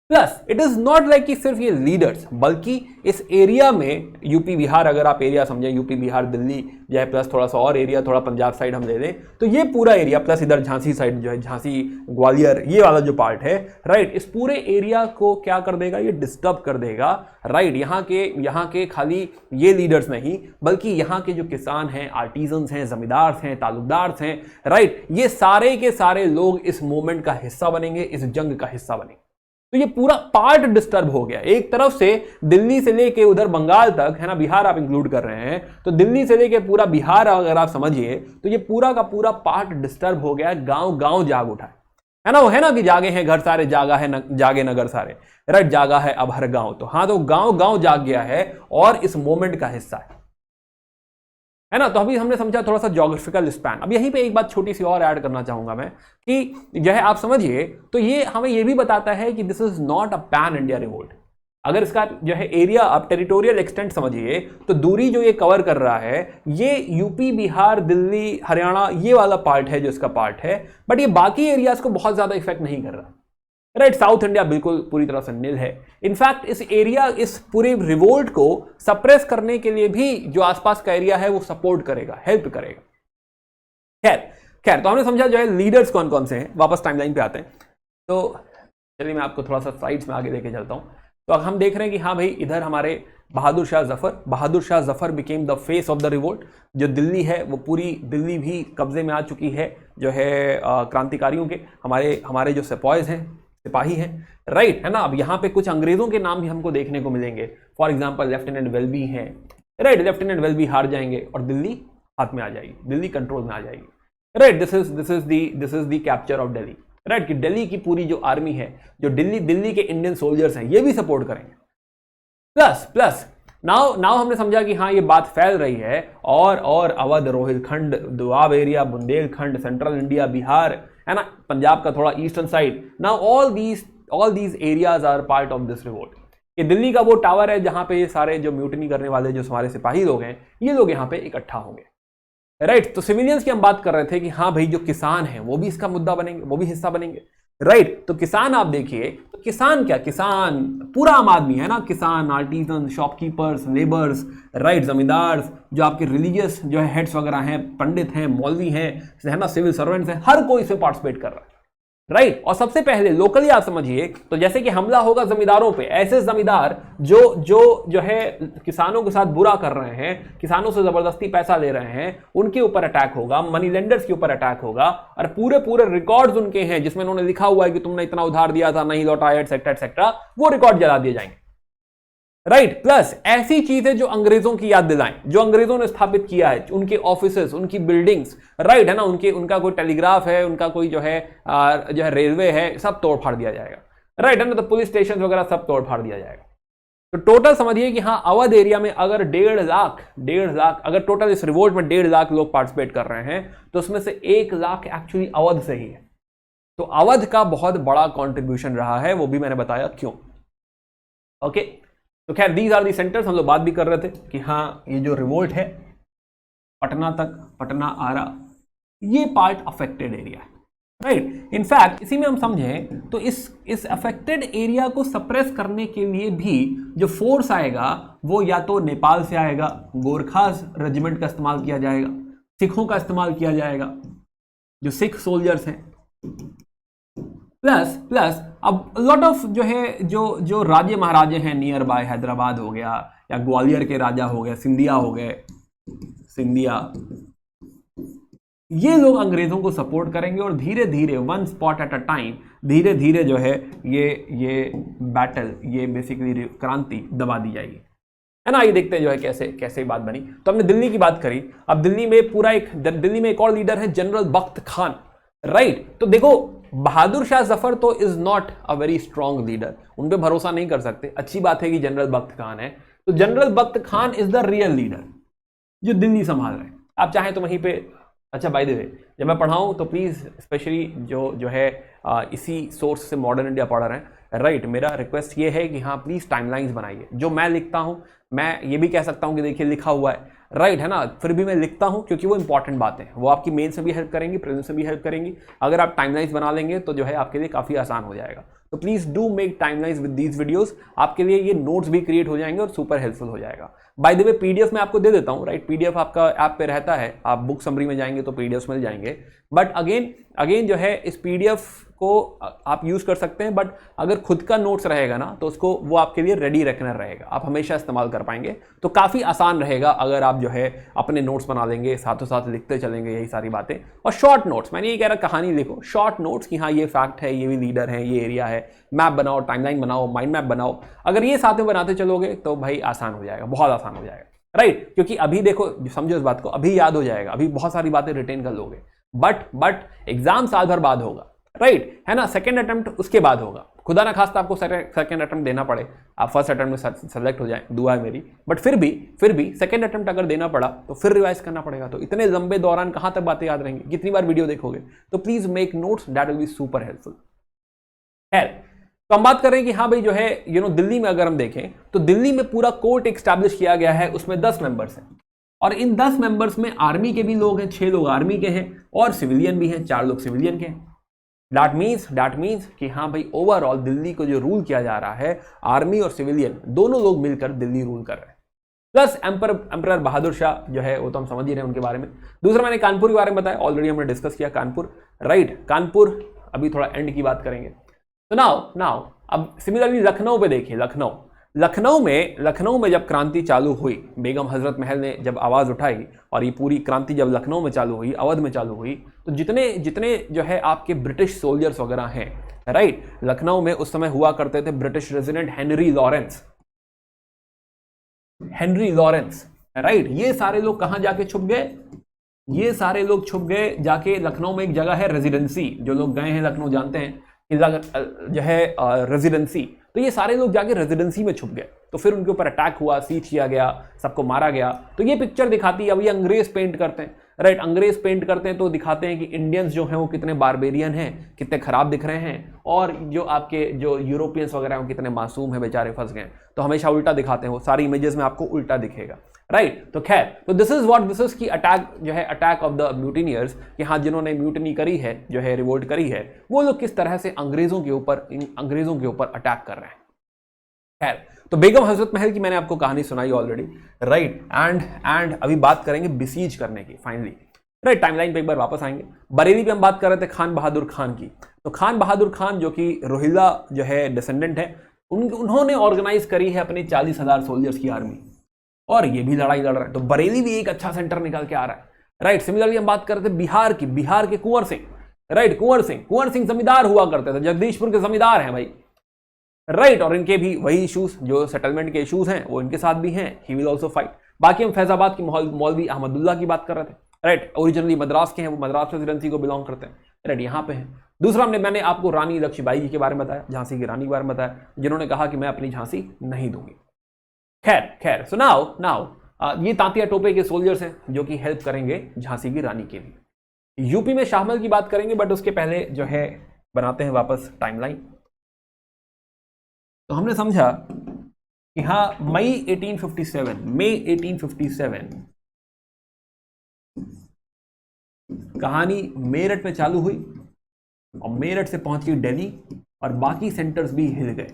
Plus it is not like कि सिर्फ ये लीडर्स, बल्कि इस एरिया में यूपी बिहार, अगर आप एरिया समझें यूपी बिहार दिल्ली जो है, प्लस थोड़ा सा और एरिया, थोड़ा पंजाब साइड हम ले लें तो ये पूरा एरिया, प्लस इधर झांसी साइड जो है, झांसी ग्वालियर ये वाला जो पार्ट है, राइट, इस पूरे एरिया को क्या कर देगा? ये डिस्टर्ब कर देगा, राइट। यहाँ के खाली ये लीडर्स नहीं, बल्कि यहाँ के जो किसान हैं, आर्टिजन्स हैं, जमींदार हैं, तालुकदार हैं, राइट, ये सारे के सारे लोग इस मूवमेंट का हिस्सा बनेंगे, इस जंग का हिस्सा बनेंगे। तो ये पूरा पार्ट डिस्टर्ब हो गया। एक तरफ से दिल्ली से लेके उधर बंगाल तक है ना, बिहार आप इंक्लूड कर रहे हैं तो दिल्ली से लेके पूरा बिहार अगर आप समझिए तो ये पूरा का पूरा पार्ट डिस्टर्ब हो गया। गांव गांव जाग उठा है ना, वो है ना कि जागे हैं घर सारे, जागे नगर सारे, राइट, जागा है अब हर गांव। तो हाँ, तो गांव गांव जाग गया है और इस मोमेंट का हिस्सा है। है ना। तो अभी हमने समझा थोड़ा सा ज्योग्राफिकल स्पैन। अब यहीं पे एक बात छोटी सी और ऐड करना चाहूंगा मैं कि जो है आप समझिए, तो ये हमें ये भी बताता है कि this is not a pan India revolt. अगर इसका जो है एरिया, आप टेरिटोरियल एक्सटेंट समझिए, तो दूरी जो ये कवर कर रहा है, ये यूपी, बिहार, दिल्ली, हरियाणा, ये वाला पार्ट है जो इसका पार्ट है, बट ये बाकी एरियाज को बहुत ज्यादा इफेक्ट नहीं कर रहा। राइट, साउथ इंडिया बिल्कुल पूरी तरह से नील है। इनफैक्ट इस एरिया, इस पूरे रिवोल्ट को सप्रेस करने के लिए भी जो आसपास का एरिया है वो सपोर्ट करेगा, हेल्प करेगा। खैर तो हमने समझा जो है लीडर्स कौन कौन से हैं। वापस टाइमलाइन पे आते हैं। तो चलिए मैं आपको थोड़ा सा स्लाइड्स में आगे लेके चलता हूं। तो अब हम देख रहे हैं कि हाँ भाई, इधर हमारे Bahadur Shah Zafar became the face of the revolt. जो दिल्ली है वो पूरी दिल्ली भी कब्जे में आ चुकी है जो है क्रांतिकारियों के, हमारे जो सिपाही हैं, राइट, है ना। अब यहाँ पे कुछ अंग्रेजों के नाम भी हमको देखने को मिलेंगे। फॉर एग्जाम्पल लेफ्टिनेंट वेल्बी हैं, राइट। लेफ्टिनेंट वेल्बी हार जाएंगे और दिल्ली हाथ में आ जाएगी, दिल्ली कंट्रोल में आ जाएगी, right. This is the capture of Delhi, right. कि दिल्ली की पूरी जो आर्मी है, जो दिल्ली के इंडियन सोल्जर्स हैं, ये भी सपोर्ट करेंगे। प्लस नाउ हमने समझा कि हाँ ये बात फैल रही है और Awadh, Rohilkhand, Doab area, Bundelkhand, central India, Bihar, है ना, पंजाब का थोड़ा eastern side, now all these areas are part of this revolt. ये दिल्ली का वो टावर है जहां पे ये सारे जो म्यूटनी करने वाले जो हमारे सिपाही लोग हैं, ये लोग यहाँ पे इकट्ठा होंगे, राइट। तो सिविलियंस की हम बात कर रहे थे कि हाँ भाई जो किसान हैं वो भी इसका मुद्दा बनेंगे, वो भी हिस्सा बनेंगे, राइट। तो किसान आप देखिए, तो किसान क्या, किसान पूरा आम आदमी है ना। किसान, आर्टिजन, शॉपकीपर्स, लेबर्स, राइट, जमींदार, जो आपके रिलीजियस जो है हेड्स वगैरह हैं, पंडित हैं, मौलवी हैं, है ना, सिविल सर्वेंट्स हैं, हर कोई इसमें पार्टिसिपेट कर रहा है, राइट। और सबसे पहले लोकली आप समझिए, तो जैसे कि हमला होगा जमींदारों पे, ऐसे जमींदार जो है किसानों के साथ बुरा कर रहे हैं, किसानों से जबरदस्ती पैसा ले रहे हैं, उनके ऊपर अटैक होगा, मनी लेंडर्स के ऊपर अटैक होगा, और पूरे रिकॉर्ड्स उनके हैं जिसमें उन्होंने लिखा हुआ है कि तुमने इतना उधार दिया था, नहीं लौटाया, एटसेट्रा, वो रिकॉर्ड जला दिए जाएंगे, राइट। प्लस ऐसी चीजें जो अंग्रेजों की याद दिलाएं, जो अंग्रेजों ने स्थापित किया है, उनके ऑफिसेस, उनकी बिल्डिंग्स, राइट, है ना, उनका कोई टेलीग्राफ है, उनका कोई जो है रेलवे है, सब तोड़ फाड़ दिया जाएगा, राइट, है ना। तो पुलिस स्टेशन वगैरह सब तोड़ फाड़ दिया जाएगा। तो टोटल समझिए कि हाँ, अवध एरिया में अगर 1.5 लाख अगर टोटल इस रिवोल्ट में 1.5 लाख लोग पार्टिसिपेट कर रहे हैं, तो उसमें से 1 लाख एक्चुअली अवध से ही है। तो अवध का बहुत बड़ा कॉन्ट्रीब्यूशन रहा है, वो भी मैंने बताया क्यों। ओके, तो खैर दीज आर दी सेंटर्स। हम लोग बात भी कर रहे थे कि हाँ ये जो रिवोल्ट है, पटना तक, पटना, आरा, ये पार्ट अफेक्टेड एरिया है, राइट। इनफैक्ट इसी में हम समझें तो इस अफेक्टेड एरिया को सप्रेस करने के लिए भी जो फोर्स आएगा वो या तो नेपाल से आएगा, गोरखास रेजिमेंट का इस्तेमाल किया जाएगा, सिखों का इस्तेमाल किया जाएगा, जो सिख सोल्जर्स हैं, प्लस अब लॉट ऑफ जो है जो राजे महाराजे हैं नियर बाय, हैदराबाद हो गया या ग्वालियर के राजा हो गए, सिंधिया हो गए, ये लोग अंग्रेजों को सपोर्ट करेंगे और धीरे धीरे one spot at a time, धीरे धीरे जो है ये बैटल, ये बेसिकली क्रांति दबा दी जाएगी, है ना। ये देखते हैं जो है कैसे बात बनी। तो हमने दिल्ली की बात करी। अब दिल्ली में एक और लीडर है, जनरल बख्त खान, राइट। तो देखो, बहादुर शाह जफर तो is not a very strong leader, उन पे भरोसा नहीं कर सकते। अच्छी बात है कि जनरल बख्त खान है, तो general Bakht Khan is the real leader जो दिल्ली संभाल रहे हैं। आप चाहें तो वहीं पे, अच्छा बाय द वे, जब मैं पढ़ाऊं तो प्लीज स्पेशली जो है इसी सोर्स से मॉडर्न इंडिया पढ़ रहे हैं, राइट, मेरा रिक्वेस्ट ये है कि हाँ प्लीज टाइमलाइंस बनाइए। जो मैं लिखता हूं, मैं ये भी कह सकता हूं कि देखिए लिखा हुआ है, राइट, है ना, फिर भी मैं लिखता हूं क्योंकि वो इंपॉर्टेंट बातें हैं, वो आपकी मेन से भी हेल्प करेंगी, प्रीलिम्स से भी हेल्प करेंगी। अगर आप टाइमलाइंस बना लेंगे तो जो है आपके लिए काफी आसान हो जाएगा। तो please do make timelines with these videos, आपके लिए ये नोट्स भी क्रिएट हो जाएंगे और सुपर हेल्पफुल हो जाएगा। बाय द वे पीडीएफ मैं आपको दे देता हूँ, राइट, पीडीएफ आपका ऐप पे रहता है, आप बुक समरी में जाएंगे तो पीडीएफ मिल जाएंगे। बट अगेन जो है इस पीडीएफ को आप यूज कर सकते हैं, बट अगर खुद का नोट्स रहेगा ना तो उसको वो आपके लिए रेडी रखना रहेगा, आप हमेशा इस्तेमाल कर पाएंगे। तो काफी आसान रहेगा अगर आप जो है अपने नोट्स बना लेंगे, साथों साथ लिखते चलेंगे यही सारी बातें। और शॉर्ट नोट्स, मैंने ये कह रहा कहानी लिखो, शॉर्ट नोट्स कि हाँ ये फैक्ट है, ये भी लीडर है, ये एरिया है, मैप बनाओ, टाइमलाइन बनाओ, माइंड मैप बनाओ। अगर ये साथ में बनाते चलोगे तो भाई आसान हो जाएगा, बहुत आसान हो जाएगा, राइट। क्योंकि अभी देखो, समझो इस बात को, अभी याद हो जाएगा, अभी बहुत सारी बातें रिटेन कर लोगे, बट एग्जाम साल भर बाद होगा, राइट, है ना, सेकेंड अटेम्प्ट उसके बाद होगा, खुदा ना खास्ता आपको सेकंड अटेम्प्ट देना पड़े, आप फर्स्ट अटेम्प्ट में सेलेक्ट हो जाए, दुआ है मेरी, बट फिर भी सेकंड अटेम्प्ट अगर देना पड़ा तो फिर रिवाइज करना पड़ेगा। तो इतने लंबे दौरान कहां तक बातें याद रहेंगी, कितनी बार वीडियो देखोगे? तो please make notes, that will be super helpful. खैर, तो हम बात कर रहे हैं कि हाँ भाई जो है दिल्ली में अगर हम देखें तो दिल्ली में पूरा कोर्ट एस्टैब्लिश किया गया है, उसमें 10 मेंबर्स हैं और इन 10 मेंबर्स में आर्मी के भी लोग हैं, 6 लोग आर्मी के हैं और सिविलियन भी हैं, 4 लोग सिविलियन के हैं। दैट मीन्स कि हाँ भाई ओवरऑल दिल्ली को जो रूल किया जा रहा है, आर्मी और सिविलियन दोनों लोग मिलकर दिल्ली रूल कर रहे हैं। प्लस एम्परर बहादुर शाह जो है वो तो हम समझ ही रहे हैं उनके बारे में। दूसरा मैंने कानपुर के बारे में बताया, ऑलरेडी हमने डिस्कस किया कानपुर, राइट। कानपुर अभी थोड़ा एंड की बात करेंगे। तो नाउ अब सिमिलरली लखनऊ पे देखिए, लखनऊ में जब क्रांति चालू हुई, बेगम हजरत महल ने जब आवाज उठाई और ये पूरी क्रांति जब लखनऊ में चालू हुई, अवध में चालू हुई, तो जितने जो है आपके ब्रिटिश सोल्जर्स वगैरह हैं, राइट, लखनऊ में उस समय हुआ करते थे British resident Henry Lawrence, right. ये सारे लोग कहां जाके छुप गए? ये सारे लोग छुप गए जाके लखनऊ में एक जगह है रेजिडेंसी, जो लोग गए हैं लखनऊ जानते हैं जो है रेजिडेंसी, तो ये सारे लोग जाके रेजिडेंसी में छुप गए। तो फिर उनके ऊपर अटैक हुआ, सीज किया गया, सबको मारा गया। तो ये पिक्चर दिखाती है, अब ये अंग्रेज पेंट करते हैं, राइट, अंग्रेज पेंट करते हैं तो दिखाते हैं कि इंडियंस जो हैं वो कितने बारबेरियन हैं, कितने खराब दिख रहे हैं, और जो आपके जो यूरोपियंस वगैरह हैं वो कितने मासूम हैं, बेचारे फंस गए। तो हमेशा उल्टा दिखाते हैं, वो सारी इमेजेस में आपको उल्टा दिखेगा, राइट। तो खैर, तो दिस इज की अटैक जो है, अटैक ऑफ द म्यूटिनियर्स, कि हाँ जिन्होंने म्यूटनी करी है, जो है रिवोल्ट करी है, वो लोग किस तरह से अंग्रेजों के ऊपर अटैक कर रहे हैं। खैर, तो बेगम हजरत महल की मैंने आपको कहानी सुनाई ऑलरेडी, राइट। एंड अभी बात करेंगे बिसीज करने की, फाइनली, राइट। टाइमलाइन पे एक बार वापस आएंगे। बरेली पे हम बात कर रहे थे खान बहादुर खान की। तो खान बहादुर खान जो कि रोहिल्ला जो है डिसेंडेंट है, उन्होंने ऑर्गेनाइज करी है अपनी 40,000 सोल्जर्स की आर्मी, और ये भी लड़ाई लड़ रहा है। तो बरेली भी एक अच्छा सेंटर निकल के आ रहा है, राइट। सिमिलरली हम बात कर रहे थे बिहार के कुंवर सिंह, राइट। कुंवर सिंह जमींदार हुआ करते थे, जगदीशपुर के जमींदार हैं भाई, राइट। और इनके भी वही इश्यूज, जो सेटलमेंट के इश्यूज हैं, वो इनके साथ भी हैं। ही विल आल्सो फाइट। बाकी हम फैजाबाद की मौलवी अहमदुल्ला की बात कर रहे थे, राइट। ओरिजिनली मद्रास के हैं, वो मद्रास रेजिडेंसी को बिलोंग करते हैं, राइट, यहाँ पे हैं। दूसरा मैंने आपको रानी लक्ष्मीबाई जी के बारे में बताया, झांसी की रानी के बारे में बताया, जिन्होंने कहा कि मैं अपनी झांसी नहीं दूंगी। खैर, सो नाउ ये तांतिया टोपे के सोल्जर्स हैं जो कि हेल्प करेंगे झांसी की रानी के लिए। यूपी में शाहमल की बात करेंगे, बट उसके पहले जो है बनाते हैं वापस टाइमलाइन। तो हमने समझा कि हाँ मई 1857 कहानी मेरठ में चालू हुई और मेरठ से पहुंच गई दिल्ली, और बाकी सेंटर्स भी हिल गए,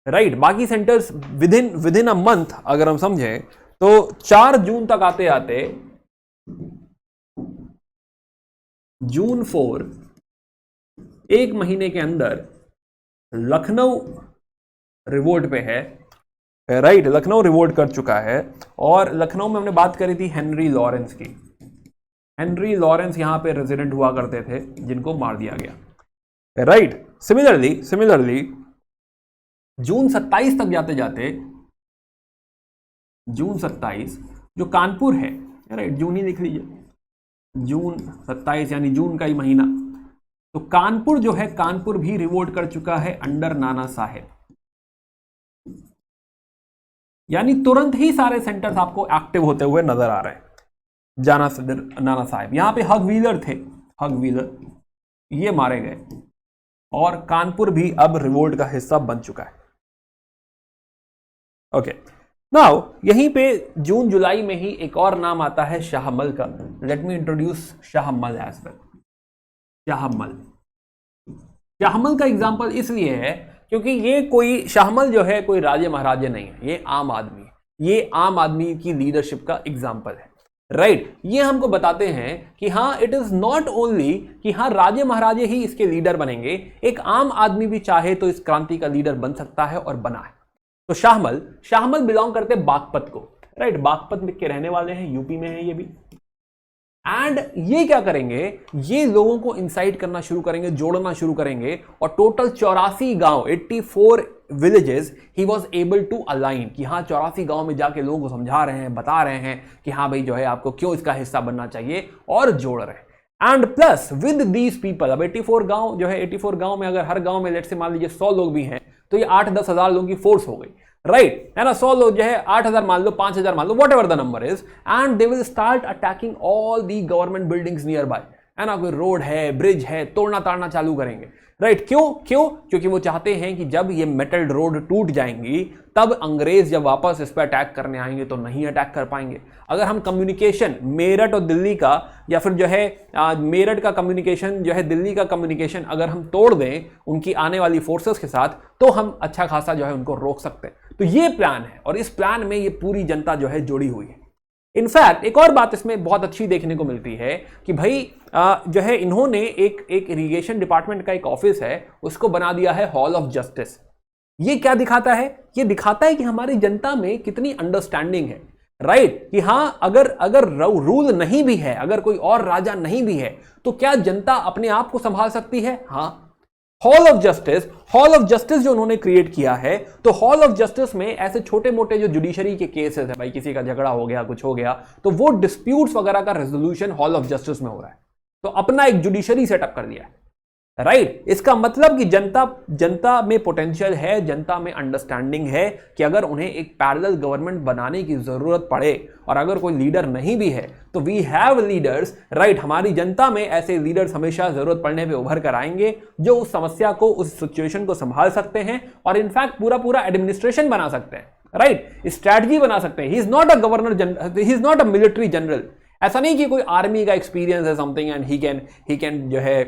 राइट। बाकी centres with in a month अगर हम समझे तो 4 जून तक आते आते, जून 4, एक महीने के अंदर लखनऊ रिवोल्ट पे है, राइट। लखनऊ रिवोल्ट कर चुका है, और लखनऊ में हमने बात करी थी हेनरी लॉरेंस की। हेनरी लॉरेंस यहां पे रेजिडेंट हुआ करते थे, जिनको मार दिया गया, राइट। सिमिलरली जून 27 तक जाते जाते, जून 27 जो कानपुर है, राइट, जून ही लिख लीजिए, जून 27 यानी जून का ही महीना। तो कानपुर जो है, कानपुर भी रिवोल्ट कर चुका है अंडर नाना साहेब, यानी तुरंत ही सारे सेंटर्स आपको एक्टिव होते हुए नजर आ रहे हैं। नाना साहेब, यहां पे हग व्हीलर ये मारे गए, और कानपुर भी अब रिवोल्ट का हिस्सा बन चुका है। ओके, नाउ यहीं पे जून जुलाई में ही एक और नाम आता है शाहमल का। Let me introduce Shahmal as well. Shahmal का एग्जाम्पल इसलिए है क्योंकि ये कोई, शाहमल जो है कोई राजे महाराजे नहीं है, ये आम आदमी है। ये आम आदमी की लीडरशिप का एग्जाम्पल है, राइट। ये हमको बताते हैं कि हाँ इट इज नॉट ओनली कि हाँ राजे महाराजे ही इसके लीडर बनेंगे, एक आम आदमी भी चाहे तो इस क्रांति का लीडर बन सकता है, और बना है। तो शाहमल बिलोंग करते बागपत को, राइट। बागपत के रहने वाले हैं, यूपी में है ये भी। एंड ये क्या करेंगे, ये लोगों को इंसाइट करना शुरू करेंगे, जोड़ना शुरू करेंगे, और टोटल 84 गांव, 84 villages he was able to align, कि हाँ 84 गांव में जाके लोगों को समझा रहे हैं, बता रहे हैं कि हाँ भाई जो है आपको क्यों इसका हिस्सा बनना चाहिए, और जोड़ रहे हैं। And plus with these people, अब 84 गांव जो है, 84 गांव में अगर हर गांव में लेट से मान लीजिए 100 लोग भी हैं तो ये 8-10 हजार लोगों की फोर्स हो गई, राइट, है ना। 100 लोग जो है 8,000 मान लो, 5,000 मान लो, whatever the number is, and they will start attacking all the government buildings nearby, है ना, कोई रोड है, ब्रिज है, तोड़ना ताड़ना चालू करेंगे, राइट। क्यों? क्योंकि वो चाहते हैं कि जब ये मेटल रोड टूट जाएंगी तब अंग्रेज जब वापस इस पर अटैक करने आएंगे तो नहीं अटैक कर पाएंगे। अगर हम कम्युनिकेशन मेरठ और दिल्ली का, या फिर जो है मेरठ का कम्युनिकेशन जो है, दिल्ली का कम्युनिकेशन अगर हम तोड़ दें उनकी आने वाली फोर्सेस के साथ, तो हम अच्छा खासा जो है उनको रोक सकते हैं। तो ये प्लान है और इस प्लान में ये पूरी जनता जो है जुड़ी हुई है। इनफैक्ट एक और बात इसमें बहुत अच्छी देखने को मिलती है कि भाई जो है इन्होंने एक इरिगेशन डिपार्टमेंट का एक ऑफिस है उसको बना दिया है हॉल ऑफ जस्टिस। ये क्या दिखाता है? ये दिखाता है कि हमारी जनता में कितनी अंडरस्टैंडिंग है, राइट, कि हां अगर रूल नहीं भी है, अगर कोई और राजा नहीं भी है तो क्या जनता अपने आप को संभाल सकती है? हां, हॉल ऑफ जस्टिस जो उन्होंने क्रिएट किया है, तो हॉल ऑफ जस्टिस में ऐसे छोटे मोटे जो जुडिशरी के केसेस है, भाई किसी का झगड़ा हो गया, कुछ हो गया, तो वो डिस्प्यूट्स वगैरह का रेजोल्यूशन हॉल ऑफ जस्टिस में हो रहा है। तो अपना एक जुडिशरी सेटअप कर दिया है, राइट। इसका मतलब कि जनता में पोटेंशियल है, जनता में अंडरस्टैंडिंग है कि अगर उन्हें एक पैरेलल गवर्नमेंट बनाने की जरूरत पड़े और अगर कोई लीडर नहीं भी है तो वी हैव लीडर्स, राइट। हमारी जनता में ऐसे लीडर्स हमेशा जरूरत पड़ने पे उभर कर आएंगे जो उस समस्या को, उस सिचुएशन को संभाल सकते हैं और इनफैक्ट पूरा एडमिनिस्ट्रेशन बना सकते हैं, राइट, स्ट्रैटेजी बना सकते हैं। He is not a governor general, he is not a military general. ऐसा नहीं कि कोई आर्मी का एक्सपीरियंस है समथिंग एंड ही कैन जो है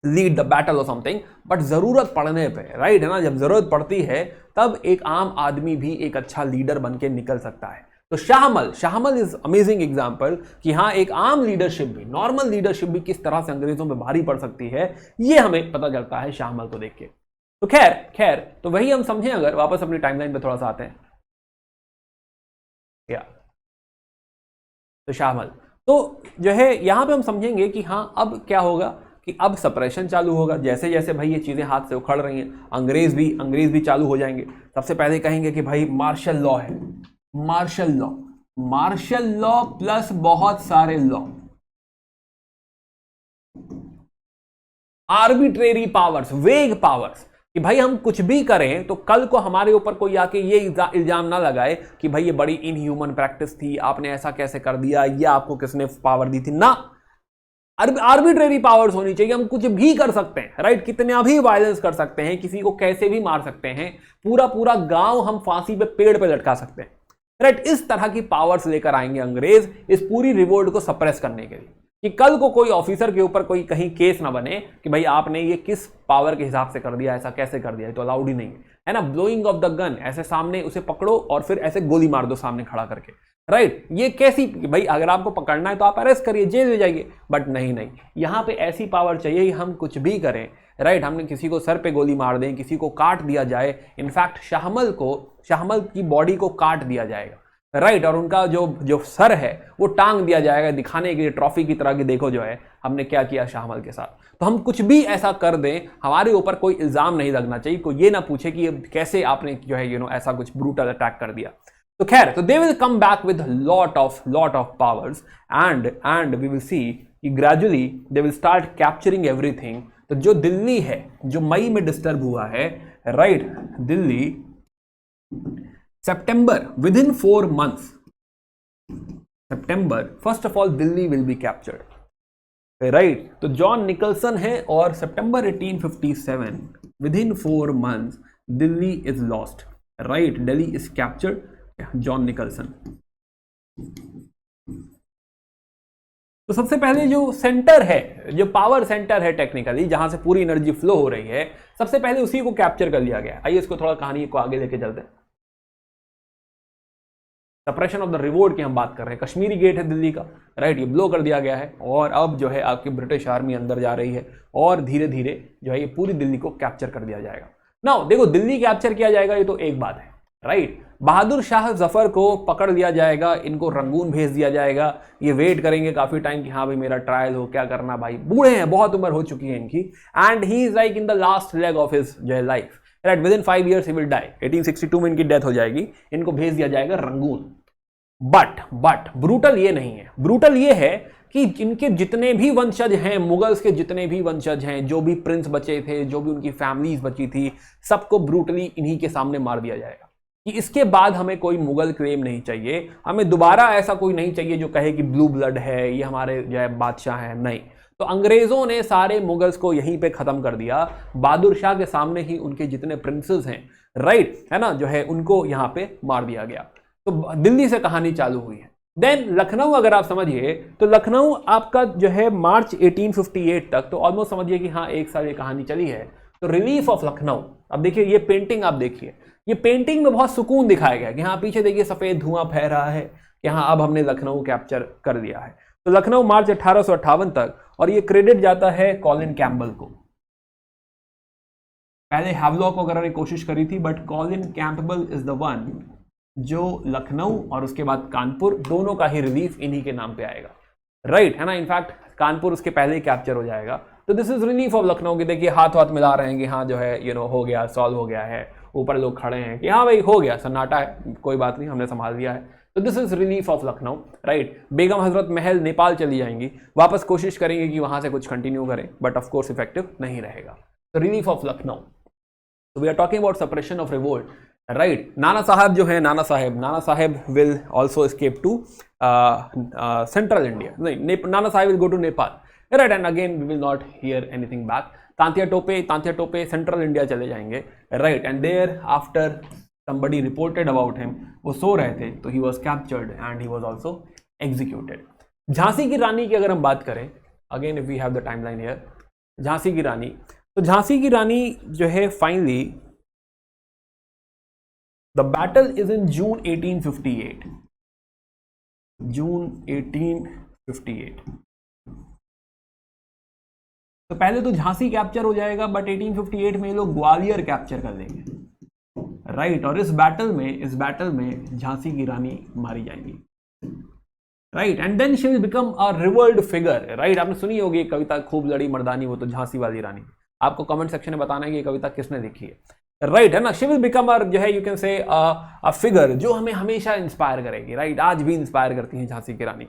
लीड द बैटल और समथिंग, बट जरूरत पड़ने पे, राइट, है ना, जब जरूरत पड़ती है तब एक आम आदमी भी एक अच्छा लीडर बन के निकल सकता है। तो शाहमल इज अमेजिंग एग्जाम्पल कि हाँ, एक आम लीडरशिप भी, नॉर्मल लीडरशिप भी किस तरह से अंग्रेजों पे भारी पड़ सकती है, ये हमें पता चलता है शाहमल को देख के। तो खैर तो वही हम समझें, अगर वापस अपनी टाइमलाइन पे थोड़ा सा आते हैं, या तो शाहमल, तो जो है यहां पे हम समझेंगे कि हाँ, अब क्या होगा कि अब सप्रेशन चालू होगा। जैसे जैसे भाई ये चीज़ें हाथ से उखड़ रही हैं, अंग्रेज भी चालू हो जाएंगे। सबसे पहले कहेंगे कि भाई मार्शल लॉ है, मार्शल लॉ प्लस बहुत सारे लॉ, आर्बिट्रेरी पावर्स, वेग पावर्स, कि भाई हम कुछ भी करें तो कल को हमारे ऊपर कोई आके ये इल्जाम ना लगाए कि भाई ये बड़ी इनह्यूमन प्रैक्टिस थी, आपने ऐसा कैसे कर दिया, ये आपको किसने पावर दी थी। ना, आर्बिट्रेरी पावर्स होनी चाहिए, हम कुछ भी कर सकते हैं, राइट, कितना भी वायलेंस कर सकते हैं, किसी को कैसे भी मार सकते हैं, पूरा गांव हम फांसी पे, पेड़ पे लटका सकते हैं, राइट। इस तरह की पावर्स लेकर आएंगे अंग्रेज इस पूरी रिवोल्ट को सप्रेस करने के लिए, कि कल को कोई ऑफिसर के ऊपर कोई कहीं केस ना बने कि भाई आपने ये किस पावर के हिसाब से कर दिया, ऐसा कैसे कर दिया, तो अलाउड ही नहीं है ना। ब्लोइंग ऑफ द गन, ऐसे सामने उसे पकड़ो और फिर ऐसे गोली मार दो सामने खड़ा करके, राइट, ये कैसी, भाई अगर आपको पकड़ना है तो आप अरेस्ट करिए, जेल में जाइए, बट नहीं, यहां पे ऐसी पावर चाहिए कि हम कुछ भी करें, राइट, हमने किसी को सर पे गोली मार दें, किसी को काट दिया जाए, इनफैक्ट शाहमल की बॉडी को काट दिया जाएगा, राइट, और उनका जो सर है वो टांग दिया जाएगा, दिखाने के लिए ट्रॉफी की तरह की, देखो जो है हमने क्या किया शाहमल के साथ। तो हम कुछ भी ऐसा कर दें, हमारे ऊपर कोई इल्जाम नहीं लगना चाहिए, कोई ये ना पूछे कि कैसे आपने जो है ऐसा कुछ ब्रूटल अटैक कर दिया। तो खैर, तो they will come back with lot of powers and we will see कि gradually they will start capturing everything. तो जो दिल्ली है, जो मई में डिस्टर्ब हुआ है, right, Delhi September, within 4 months, September, first of all, Delhi will be captured, right? तो John Nicholson है और September 1857, within 4 months, Delhi is lost, right? Delhi is captured, John Nicholson. तो सबसे पहले जो सेंटर है, जो पावर सेंटर है टेक्निकली, जहां से पूरी एनर्जी फ्लो हो रही है, सबसे पहले उसी को कैप्चर कर लिया गया। आइए इसको थोड़ा कहानी को आगे लेके चलते हैं। सप्रेशन ऑफ द रिवोल्ट की हम बात कर रहे हैं। कश्मीरी गेट है दिल्ली का, राइट, ये ब्लो कर दिया गया है और अब जो है आपकी ब्रिटिश आर्मी अंदर जा रही है और धीरे धीरे जो है ये पूरी दिल्ली को कैप्चर कर दिया जाएगा। नाउ देखो, दिल्ली कैप्चर किया जाएगा ये तो एक बात है, राइट। बहादुर शाह जफर को पकड़ लिया जाएगा, इनको रंगून भेज दिया जाएगा, ये वेट करेंगे काफी टाइम कि हाँ भाई मेरा ट्रायल हो, क्या करना भाई, बूढ़े हैं, बहुत उम्र हो चुकी है इनकी, and he is like in the last leg of his जो है life, right, within 5 years he will die. 1862 में इनकी डेथ हो जाएगी, इनको भेज दिया जाएगा रंगून। बट ब्रूटल ये नहीं है, ब्रूटल ये है कि इनके जितने भी वंशज हैं, मुगल्स के जितने भी वंशज हैं, जो भी प्रिंस बचे थे, जो भी उनकी फैमिलीज बची थी, सबको ब्रूटली इन्हीं के सामने मार दिया जाएगा। कि इसके बाद हमें कोई मुगल क्लेम नहीं चाहिए, हमें दोबारा ऐसा कोई नहीं चाहिए जो कहे कि ब्लू ब्लड है, ये हमारे जो है बादशाह हैं। नहीं, तो अंग्रेजों ने सारे मुगल्स को यहीं पे खत्म कर दिया, बहादुर शाह के सामने ही उनके जितने प्रिंसेस हैं, राइट है ना, जो है उनको यहां पे मार दिया गया। तो दिल्ली से कहानी चालू हुई है। देन लखनऊ अगर आप समझिए तो लखनऊ आपका जो है मार्च 1858 तक, तो ऑलमोस्ट समझिए कि हाँ 1 साल ये कहानी चली है। तो रिलीफ ऑफ लखनऊ, अब देखिए ये पेंटिंग, आप देखिए ये पेंटिंग में बहुत सुकून दिखाया गया कि हाँ पीछे देखिए सफेद धुआं फैल रहा है कि हाँ अब हमने लखनऊ कैप्चर कर लिया है। तो लखनऊ मार्च 1858 तक, और ये क्रेडिट जाता है कॉलिन कैम्पबेल को। पहले हैवलॉक वगैरह ने कोशिश करी थी, but Colin Campbell is the one जो लखनऊ और उसके बाद कानपुर दोनों का ही रिलीफ इन्हीं के नाम पे आएगा, राइट है ना। इनफैक्ट कानपुर उसके पहले ही कैप्चर हो जाएगा। तो this is relief of Lucknow की, देखिए हाथ हाथ मिला रहे हैं कि हाँ जो है हो गया, सॉल्व हो गया है, ऊपर लोग खड़े हैं कि हाँ भाई हो गया, सन्नाटा है, कोई बात नहीं, हमने संभाल लिया है। तो this is relief of Lucknow, right. Begum Hazrat Mahal Nepal चली जाएंगी, वापस कोशिश करेंगे कि वहां से कुछ कंटिन्यू करें, बट ऑफ कोर्स इफेक्टिव नहीं रहेगा। तो रिलीफ ऑफ लखनऊ। तो we are talking about suppression of revolt, right. Nana Sahib जो है, Nana Sahib will also escape to central India, नहीं, Nana Sahib will go to Nepal, right, and again we will not hear anything back. Tantia Tope central India चले जाएंगे, right, and thereafter somebody reported about him, वो सो रहे थे, तो he was captured and he was also executed। Jhansi की रानी की अगर हम बात करें, again if we have the timeline here, Jhansi की रानी, तो झांसी की रानी जो है finally the battle is in June 1858, June 1858। तो पहले तो झांसी कैप्चर हो जाएगा, बट 1858 में लोग ग्वालियर कैप्चर कर लेंगे, राइट, और इस बैटल में झांसी की रानी मारी जाएंगी, right, and then she will become a revered figure, right. आपने सुनी होगी कविता, खूब लड़ी मर्दानी वो तो झांसी वाली रानी। आपको कमेंट सेक्शन में बताना है कि ये कविता किसने लिखी है, राइट है ना। शी विल बिकम अ जो है you can say a figure जो हमें हमेशा इंस्पायर करेगी, राइट, आज भी इंस्पायर करती है झांसी की रानी।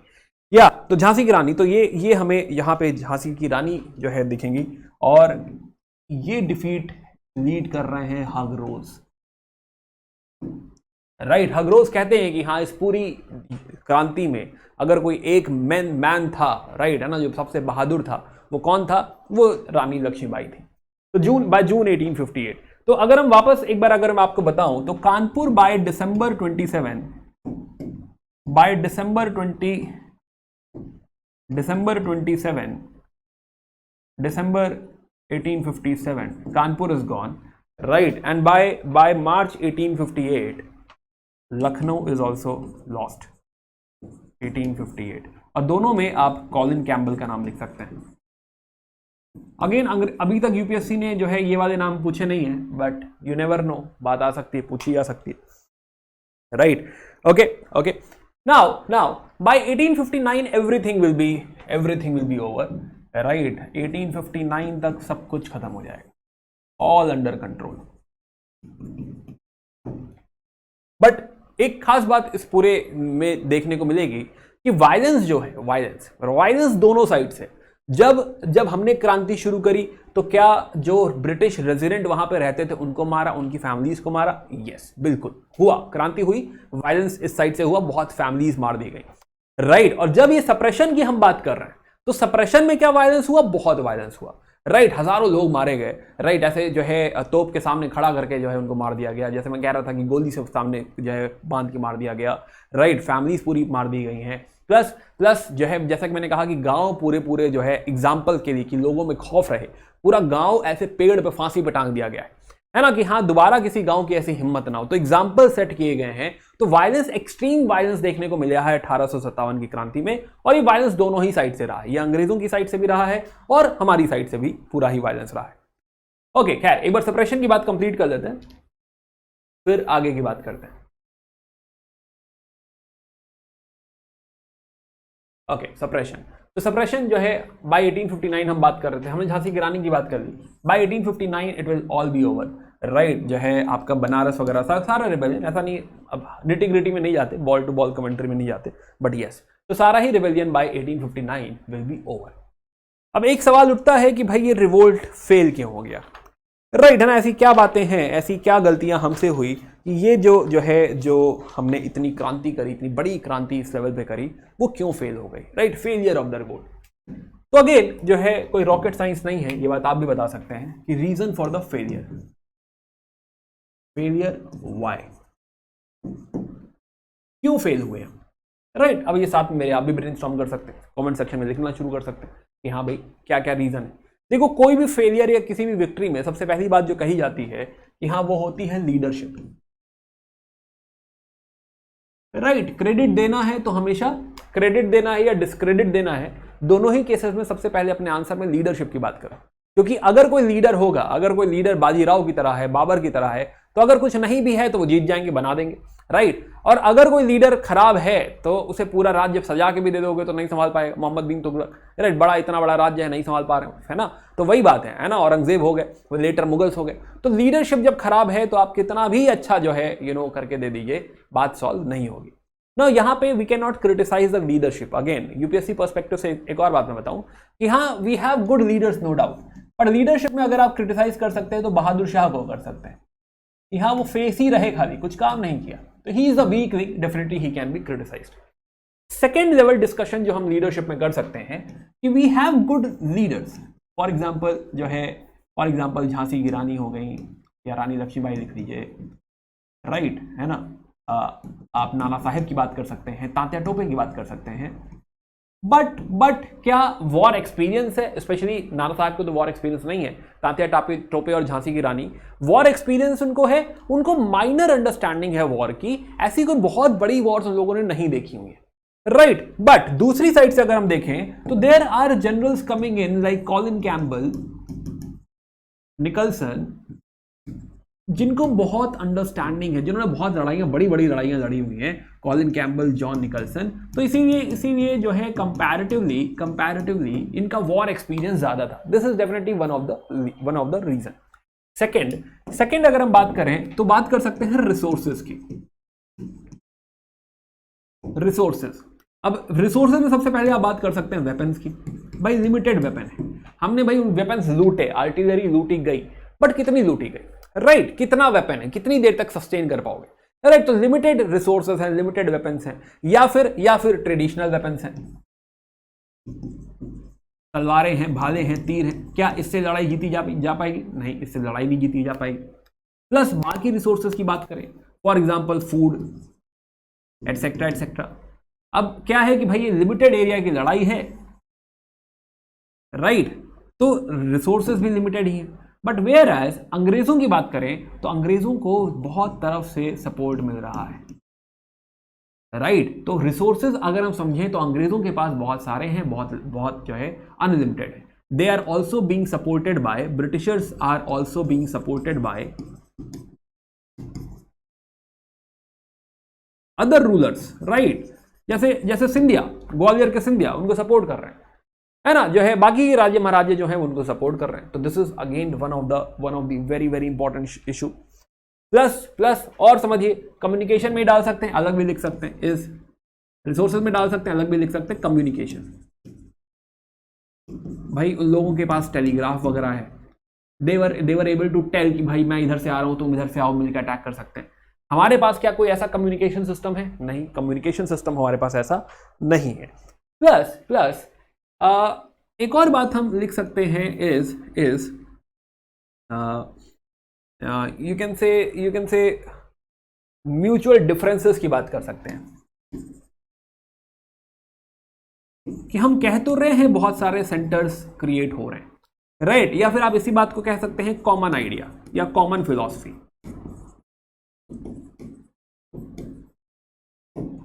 या तो झांसी की रानी, तो ये हमें यहाँ पे झांसी की रानी जो है दिखेंगी, और ये डिफीट लीड कर रहे हैं हगरोज, राइट। हगरोज कहते हैं कि हाँ इस पूरी क्रांति में अगर कोई एक मैन था, राइट है ना, जो सबसे बहादुर था, वो कौन था, वो रानी लक्ष्मीबाई थी। तो बाय जून 1858। तो अगर हम वापस एक बार अगर मैं आपको बताऊं, तो Kanpur by December 1857 Kanpur is gone, right, and by March 1858 Lucknow is also lost, 1858। और दोनों में आप कॉलिन कैम्पबेल का नाम लिख सकते हैं। अगेन अभी तक यूपीएससी ने जो है ये वाले नाम पूछे नहीं है, बट यू नेवर नो, बात आ सकती है, पूछी जा सकती है, right. Okay now by 1859 everything will be over, right. 1859 तक सब कुछ खत्म हो जाएगा, ऑल अंडर कंट्रोल। बट एक खास बात इस पूरे में देखने को मिलेगी कि वायलेंस जो है, वायलेंस दोनों साइड से। जब हमने क्रांति शुरू करी, तो क्या जो ब्रिटिश रेजिडेंट वहां पे रहते थे उनको मारा, उनकी फैमिलीज को मारा? यस, बिल्कुल हुआ, क्रांति हुई, वायलेंस इस साइड से हुआ, बहुत फैमिलीज मार दी गई, राइट। और जब ये सप्रेशन की हम बात कर रहे हैं, तो सप्रेशन में क्या वायलेंस हुआ? बहुत वायलेंस हुआ, राइट। हजारों लोग मारे गए, राइट। ऐसे जो है तोप के सामने खड़ा करके जो है उनको मार दिया गया, जैसे मैं कह रहा था कि गोली से सामने जो है बांध के मार दिया गया, राइट। फैमिलीज पूरी मार दी गई हैं, प्लस जो है जैसा कि मैंने कहा कि गांव पूरे जो है एग्जाम्पल के लिए कि लोगों में खौफ रहे, पूरा गांव ऐसे पेड़ पे फांसी पे टांग दिया गया है ना, कि हाँ दोबारा किसी गांव की ऐसी हिम्मत ना हो। तो एग्जाम्पल सेट किए गए हैं। तो वायलेंस, एक्सट्रीम वायलेंस देखने को मिला है 1857 की क्रांति में, और ये वायलेंस दोनों ही साइड से रहा है, ये अंग्रेजों की साइड से भी रहा है और हमारी साइड से भी पूरा ही वायलेंस रहा है। ओके, खैर एक बार सप्रेशन की बात कंप्लीट कर लेते हैं, फिर आगे की बात करते हैं। Okay, suppression. तो सप्रेशन जो है बाय 1859 हम बात कर रहे थे, हमने झांसी की रानी की बात कर ली। By 1859 it will all be over, right. जो है आपका बनारस वगैरह सारा रिबेलियन, ऐसा नहीं, अब निटी ग्रिटी में नहीं जाते, बॉल टू बॉल कमेंट्री में नहीं जाते, बट यस तो सारा ही rebellion by 1859 will be over. अब एक सवाल उठता है कि भाई ये रिवोल्ट फेल क्यों हो गया, राइट, है ना। ऐसी क्या बातें हैं, ऐसी क्या गलतियां हमसे हुई कि ये जो हमने इतनी क्रांति करी, इतनी बड़ी क्रांति इस लेवल पे करी, वो क्यों फेल हो गई, right, failure of the revolt. तो अगेन जो है कोई रॉकेट साइंस नहीं है, ये बात आप भी बता सकते हैं कि reason for the failure why, क्यों फेल हुए हम, राइट। अब ये साथ में मेरे आप भी ब्रेनस्टॉर्म कर सकते हैं, कमेंट सेक्शन में लिखना शुरू कर सकते हैं कि हाँ भाई क्या क्या रीजन है। देखो कोई भी फेलियर या किसी भी विक्ट्री में सबसे पहली बात जो कही जाती है कि हाँ वो होती है लीडरशिप, राइट। क्रेडिट देना है तो हमेशा क्रेडिट देना है या डिस्क्रेडिट देना है, दोनों ही केसेस में सबसे पहले अपने आंसर में लीडरशिप की बात करो। क्योंकि अगर कोई लीडर होगा, अगर कोई लीडर बाजीराव की तरह है, बाबर की तरह है, तो अगर कुछ नहीं भी है तो वो जीत जाएंगे, बना देंगे, राइट। और अगर कोई लीडर खराब है तो उसे पूरा राज्य सजा के भी दे दोगे तो नहीं संभाल पाएगा। मोहम्मद बिन तुगलक, राइट, बड़ा इतना बड़ा राज्य है, नहीं संभाल पा रहे हो, है ना। तो वही बात है ना। औरंगजेब हो गए, वो लेटर मुगल्स हो गए। तो लीडरशिप जब खराब है तो आप कितना भी अच्छा जो है करके दे दीजिए, बात सॉल्व नहीं होगी। ना यहाँ पे we can not criticise the leadership. Again UPSC perspective से एक और बात मैं बताऊं कि हाँ we have good leaders no doubt, पर लीडरशिप में अगर आप क्रिटिसाइज कर सकते हैं तो बहादुर शाह को कर सकते हैं कि हाँ वो फेस ही रहे, खाली कुछ काम नहीं किया, तो he is a weak link, definitely he can be criticised. Second level discussion जो हम लीडरशिप में कर सकते हैं कि we have good leaders. For example जो है, फॉर एग्जाम्पल झांसी की रानी हो गई या रानी लक्ष्मीबाई लिख लीजिए, राइट, है ना। आप नाना साहेब की बात कर सकते हैं, तात्या टोपे की बात कर सकते हैं। बट क्या वॉर एक्सपीरियंस है? स्पेशली नाना साहब को तो वॉर एक्सपीरियंस नहीं है, तात्या टोपे और झांसी की रानी वॉर एक्सपीरियंस उनको है, उनको माइनर अंडरस्टैंडिंग है वॉर की, ऐसी कोई बहुत बड़ी वॉर्स उन लोगों ने नहीं देखी हुई है, राइट। बट दूसरी साइड से अगर हम देखें तो there are generals coming in like Colin Campbell, Nicholson, जिनको बहुत अंडरस्टैंडिंग है, जिन्होंने बहुत लड़ाइयां, बड़ी बड़ी लड़ाइयां लड़ी हुई हैं, कॉलिन कैम्पबेल, जॉन निकलसन। तो इसीलिए जो है कंपैरेटिवली इनका वॉर एक्सपीरियंस ज्यादा था। This is definitely one of the reason. Second अगर हम बात करें तो बात कर सकते हैं रिसोर्सेज की। रिसोर्सेज, अब रिसोर्सेज में सबसे पहले आप बात कर सकते हैं वेपन्स की। भाई लिमिटेड वेपन है, हमने भाई वेपन्स लूटे, आर्टिलरी लूटी गई, बट कितनी लूटी गई, राइट, कितना वेपन है, कितनी देर तक सस्टेन कर पाओगे, राइट। तो लिमिटेड रिसोर्सेज हैं, लिमिटेड वेपन्स हैं, या फिर ट्रेडिशनल वेपन्स हैं, तलवारें हैं, भाले हैं, तीर हैं। क्या इससे लड़ाई जीती जा पाएगी? नहीं, इससे लड़ाई नहीं जीती जा पाएगी। प्लस बाकी रिसोर्सेज की बात करें, for example food, etcetera etcetera. अब क्या है कि भाई ये लिमिटेड एरिया की लड़ाई है, राइट, तो रिसोर्सेज भी लिमिटेड ही है। बट वेयर एज अंग्रेजों की बात करें तो अंग्रेजों को बहुत तरफ से सपोर्ट मिल रहा है, राइट। तो रिसोर्सेज अगर हम समझें तो अंग्रेजों के पास बहुत सारे हैं, बहुत जो है अनलिमिटेड है। They are also being supported by, Britishers are also being supported by other rulers, right. जैसे सिंधिया, ग्वालियर के सिंधिया उनको सपोर्ट कर रहे हैं, है ना, जो है बाकी राज्य महाराजे जो है उनको सपोर्ट कर रहे हैं। तो this is again one of the very very important issue. Plus और समझिए, कम्युनिकेशन में डाल सकते हैं, अलग भी लिख सकते हैं, इस रिसोर्सेज में डाल सकते हैं, अलग भी लिख सकते हैं, कम्युनिकेशन। भाई उन लोगों के पास टेलीग्राफ वगैरह है, देवर एबल टू टेल कि भाई मैं इधर से आ रहा हूं, तुम इधर से आओ, मिलकर अटैक कर सकते हैं। हमारे पास क्या कोई ऐसा कम्युनिकेशन सिस्टम है? नहीं, कम्युनिकेशन सिस्टम हमारे पास ऐसा नहीं है। प्लस एक और बात हम लिख सकते हैं is you can say mutual differences की बात कर सकते हैं कि हम कह तो रहे हैं बहुत सारे सेंटर्स क्रिएट हो रहे हैं, राइट, या फिर आप इसी बात को कह सकते हैं कॉमन आइडिया या कॉमन फिलॉसफी।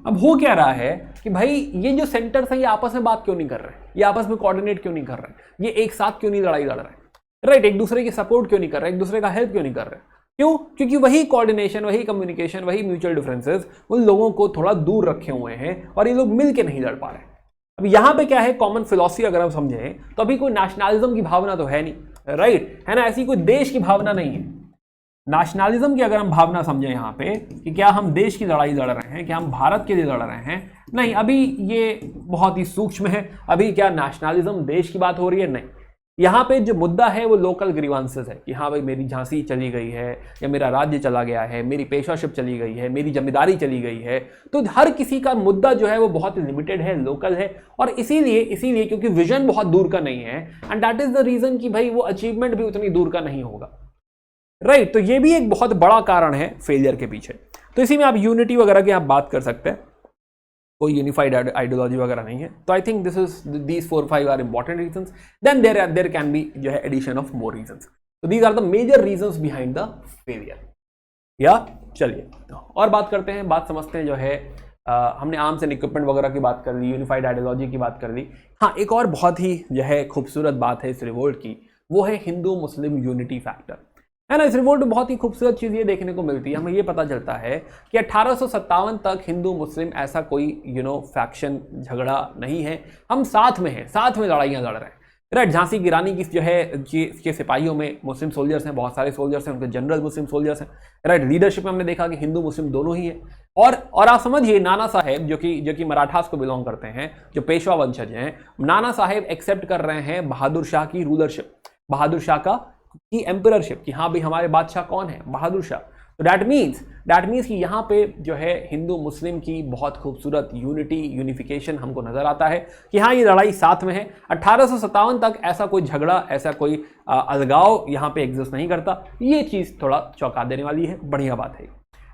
अब हो क्या रहा है कि भाई ये जो सेंटर्स हैं ये आपस में बात क्यों नहीं कर रहे हैं, ये आपस में कोऑर्डिनेट क्यों नहीं कर रहे हैं, ये एक साथ क्यों नहीं लड़ाई लड़ रहे हैं, राइट, एक दूसरे की सपोर्ट क्यों नहीं कर रहे, एक दूसरे का हेल्प क्यों नहीं कर रहे? क्यों? क्योंकि वही कोऑर्डिनेशन, वही कम्युनिकेशन, वही म्यूचुअल डिफरेंसेस उन लोगों को थोड़ा दूर रखे हुए हैं और ये लोग मिल के नहीं लड़ पा रहे। अब यहां पे क्या है, कॉमन फिलॉसफी अगर हम समझें तो अभी कोई नेशनलिज्म की भावना तो है नहीं, राइट, है ना, ऐसी कोई देश की भावना नहीं है। नेशनलिज्म की अगर हम भावना समझें यहाँ पे कि क्या हम देश की लड़ाई लड़ रहे हैं, क्या हम भारत के लिए लड़ रहे हैं, नहीं, अभी ये बहुत ही सूक्ष्म है। अभी क्या नेशनलिज्म, देश की बात हो रही है? नहीं, यहाँ पे जो मुद्दा है वो लोकल ग्रीवांसेस है कि हाँ भाई मेरी झांसी चली गई है, या मेरा राज्य चला गया है, मेरी पेशवाशिप चली गई है, मेरी जमींदारी चली गई है। तो हर किसी का मुद्दा जो है वो बहुत लिमिटेड है, लोकल है, और इसीलिए क्योंकि विजन बहुत दूर का नहीं है, and that is the reason कि भाई वो अचीवमेंट भी उतनी दूर का नहीं होगा, राइट। तो ये भी एक बहुत बड़ा कारण है फेलियर के पीछे। तो इसी में आप यूनिटी वगैरह की आप बात कर सकते हैं, कोई यूनिफाइड आइडियोलॉजी वगैरह नहीं है। तो I think these 4-5 are important reasons. Then there can be जो है एडिशन ऑफ मोर रीजंस। तो these are the major reasons behind the failure. या चलिए और बात करते हैं, बात समझते हैं जो है हमने आर्म्स एंड इक्विपमेंट वगैरह की बात कर ली, यूनिफाइड आइडियोलॉजी की बात कर ली। हाँ, एक और बहुत ही जो है खूबसूरत बात है इस रिवोल्ट की, वो है हिंदू मुस्लिम यूनिटी फैक्टर, है ना। इस रिवोल्ट में बहुत ही खूबसूरत चीज़ ये देखने को मिलती है, हमें ये पता चलता है कि 1857 तक हिंदू मुस्लिम ऐसा कोई फैक्शन झगड़ा नहीं है, हम साथ में हैं, साथ में लड़ाइयाँ लड़ रहे हैं, राइट। झांसी की रानी की जो है के सिपाहियों में मुस्लिम सोल्जर्स हैं, बहुत सारे सोल्जर्स हैं, उनके जनरल मुस्लिम सोल्जर्स हैं, राइट। लीडरशिप में हमने देखा कि हिंदू मुस्लिम दोनों ही है। और आप समझिए नाना साहेब जो कि मराठास को बिलोंग करते हैं, जो पेशवा वंशज हैं, नाना साहेब एक्सेप्ट कर रहे हैं बहादुर शाह की रूलरशिप, बहादुर शाह की एम्पररशिप, कि हाँ भाई हमारे बादशाह कौन है? बहादुर शाह। तो दैट मीन्स कि यहाँ पे जो है हिंदू मुस्लिम की बहुत खूबसूरत यूनिफिकेशन हमको नजर आता है कि हाँ ये लड़ाई साथ में है। 1857 तक ऐसा कोई झगड़ा, ऐसा कोई अलगाव यहाँ पे एग्जिस्ट नहीं करता। ये चीज़ थोड़ा चौंका देने वाली है, बढ़िया बात है,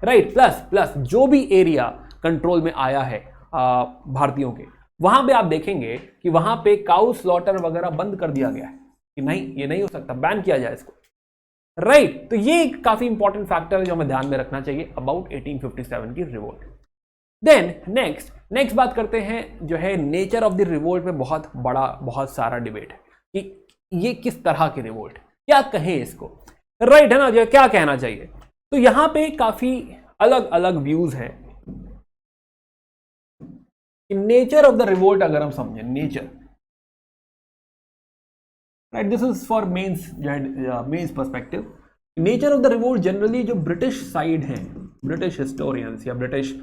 राइट। प्लस जो भी एरिया कंट्रोल में आया है भारतीयों के, वहां पे आप देखेंगे कि वहां पे काउ स्लॉटर वगैरह बंद कर दिया गया है कि नहीं, ये नहीं हो सकता, बैन किया जाए इसको, राइट। तो ये एक काफी इंपॉर्टेंट फैक्टर है जो हमें ध्यान में रखना चाहिए अबाउट 1857 की रिवोल्ट। देन नेक्स्ट बात करते हैं जो है नेचर ऑफ द रिवोल्ट में बहुत सारा डिबेट है कि ये किस तरह की रिवोल्ट, क्या कहें इसको, राइट, है ना, जो क्या कहना चाहिए। तो यहां पे काफी अलग अलग व्यूज हैं। नेचर ऑफ द रिवोल्ट अगर हम समझें, nature, right, this is for mains perspective. Nature of the revolt generally जो ब्रिटिश साइड हैं, ब्रिटिश हिस्टोरियंस या British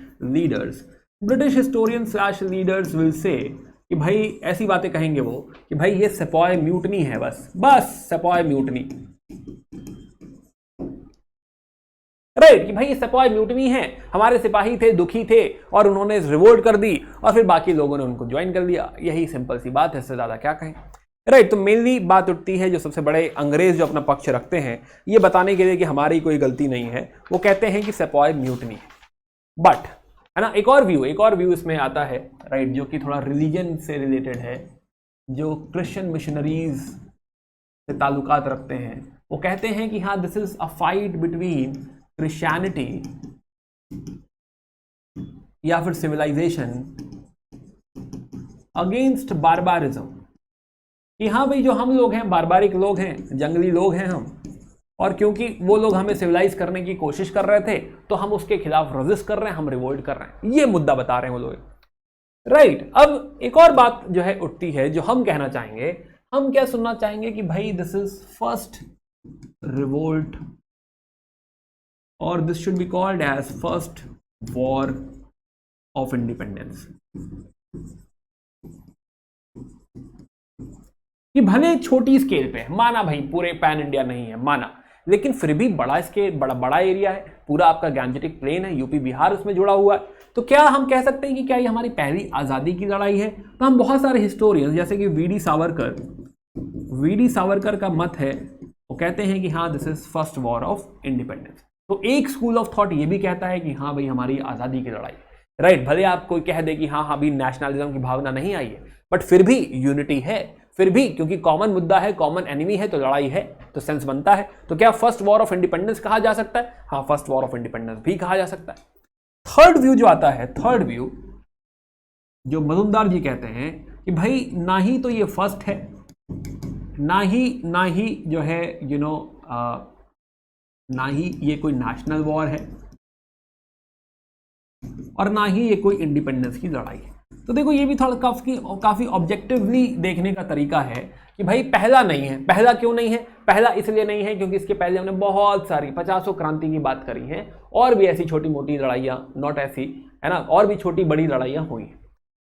historians / leaders will say कि भाई ऐसी बातें कहेंगे वो कि भाई ये सेपॉय म्यूटनी है, बस सेपॉय म्यूटनी, राइट, कि भाई ये सेपॉय म्यूटनी है, हमारे सिपाही थे, दुखी थे और उन्होंने रिवोल्ट कर दी और फिर बाकी लोगों ने उनको ज्वाइन कर लिया। यही सिंपल सी बात है, इससे ज्यादा क्या कहें, राइट। तो मेनली बात उठती है, जो सबसे बड़े अंग्रेज जो अपना पक्ष रखते हैं ये बताने के लिए कि हमारी कोई गलती नहीं है, वो कहते हैं कि सेपॉय म्यूटनी है। बट है ना, एक और व्यू इसमें आता है, राइट, जो कि थोड़ा रिलीजन से रिलेटेड है, जो क्रिश्चियन मिशनरीज से ताल्लुकात रखते हैं। वो कहते हैं कि हाँ, this is a fight between Christianity या फिर सिविलाइजेशन अगेंस्ट बारबारिज्म, कि हाँ भाई जो हम लोग हैं बारबारिक लोग हैं, जंगली लोग हैं हम, और क्योंकि वो लोग हमें सिविलाइज करने की कोशिश कर रहे थे तो हम उसके खिलाफ रेजिस्ट कर रहे हैं, हम रिवोल्ट कर रहे हैं, ये मुद्दा बता रहे हैं वो लोग, राइट। अब एक और बात जो है उठती है, जो हम कहना चाहेंगे, हम क्या सुनना चाहेंगे कि भाई दिस इज फर्स्ट रिवोल्ट और this should be called as first war of independence, कि भले छोटी स्केल पे, माना भाई पूरे पैन इंडिया नहीं है, माना, लेकिन फिर भी बड़ा स्केल, बड़ा एरिया है, पूरा आपका गैंजेटिक प्लेन है, यूपी बिहार उसमें जुड़ा हुआ है। तो क्या हम कह सकते हैं कि क्या ये हमारी पहली आज़ादी की लड़ाई है? तो हम बहुत सारे हिस्टोरियंस जैसे कि वी डी सावरकर का मत है, वो कहते हैं कि हाँ this is first war of independence. तो एक स्कूल ऑफ थॉट ये भी कहता है कि हाँ भाई हमारी आज़ादी की लड़ाई, राइट। भले आप कोई कह दे कि हाँ अभी नेशनलिज्म की भावना नहीं आई है, बट फिर भी यूनिटी है, फिर भी क्योंकि कॉमन मुद्दा है, कॉमन एनिमी है, तो लड़ाई है, तो सेंस बनता है। तो क्या फर्स्ट वॉर ऑफ इंडिपेंडेंस कहा जा सकता है? हाँ, फर्स्ट वॉर ऑफ इंडिपेंडेंस भी कहा जा सकता है। थर्ड व्यू जो आता है, थर्ड व्यू जो मजुमदार जी कहते हैं कि भाई ना ही तो ये फर्स्ट है, ना ही जो है ना ही ये कोई नेशनल वॉर है, और ना ही ये कोई इंडिपेंडेंस की लड़ाई है। तो देखो ये भी थोड़ा काफी ऑब्जेक्टिवली देखने का तरीका है कि भाई पहला नहीं है। पहला क्यों नहीं है? पहला इसलिए नहीं है क्योंकि इसके पहले हमने बहुत सारी 50 क्रांति की बात करी है, और भी ऐसी छोटी मोटी लड़ाइयाँ, नॉट ऐसी, है ना, और भी छोटी बड़ी लड़ाइयाँ हुई हैं।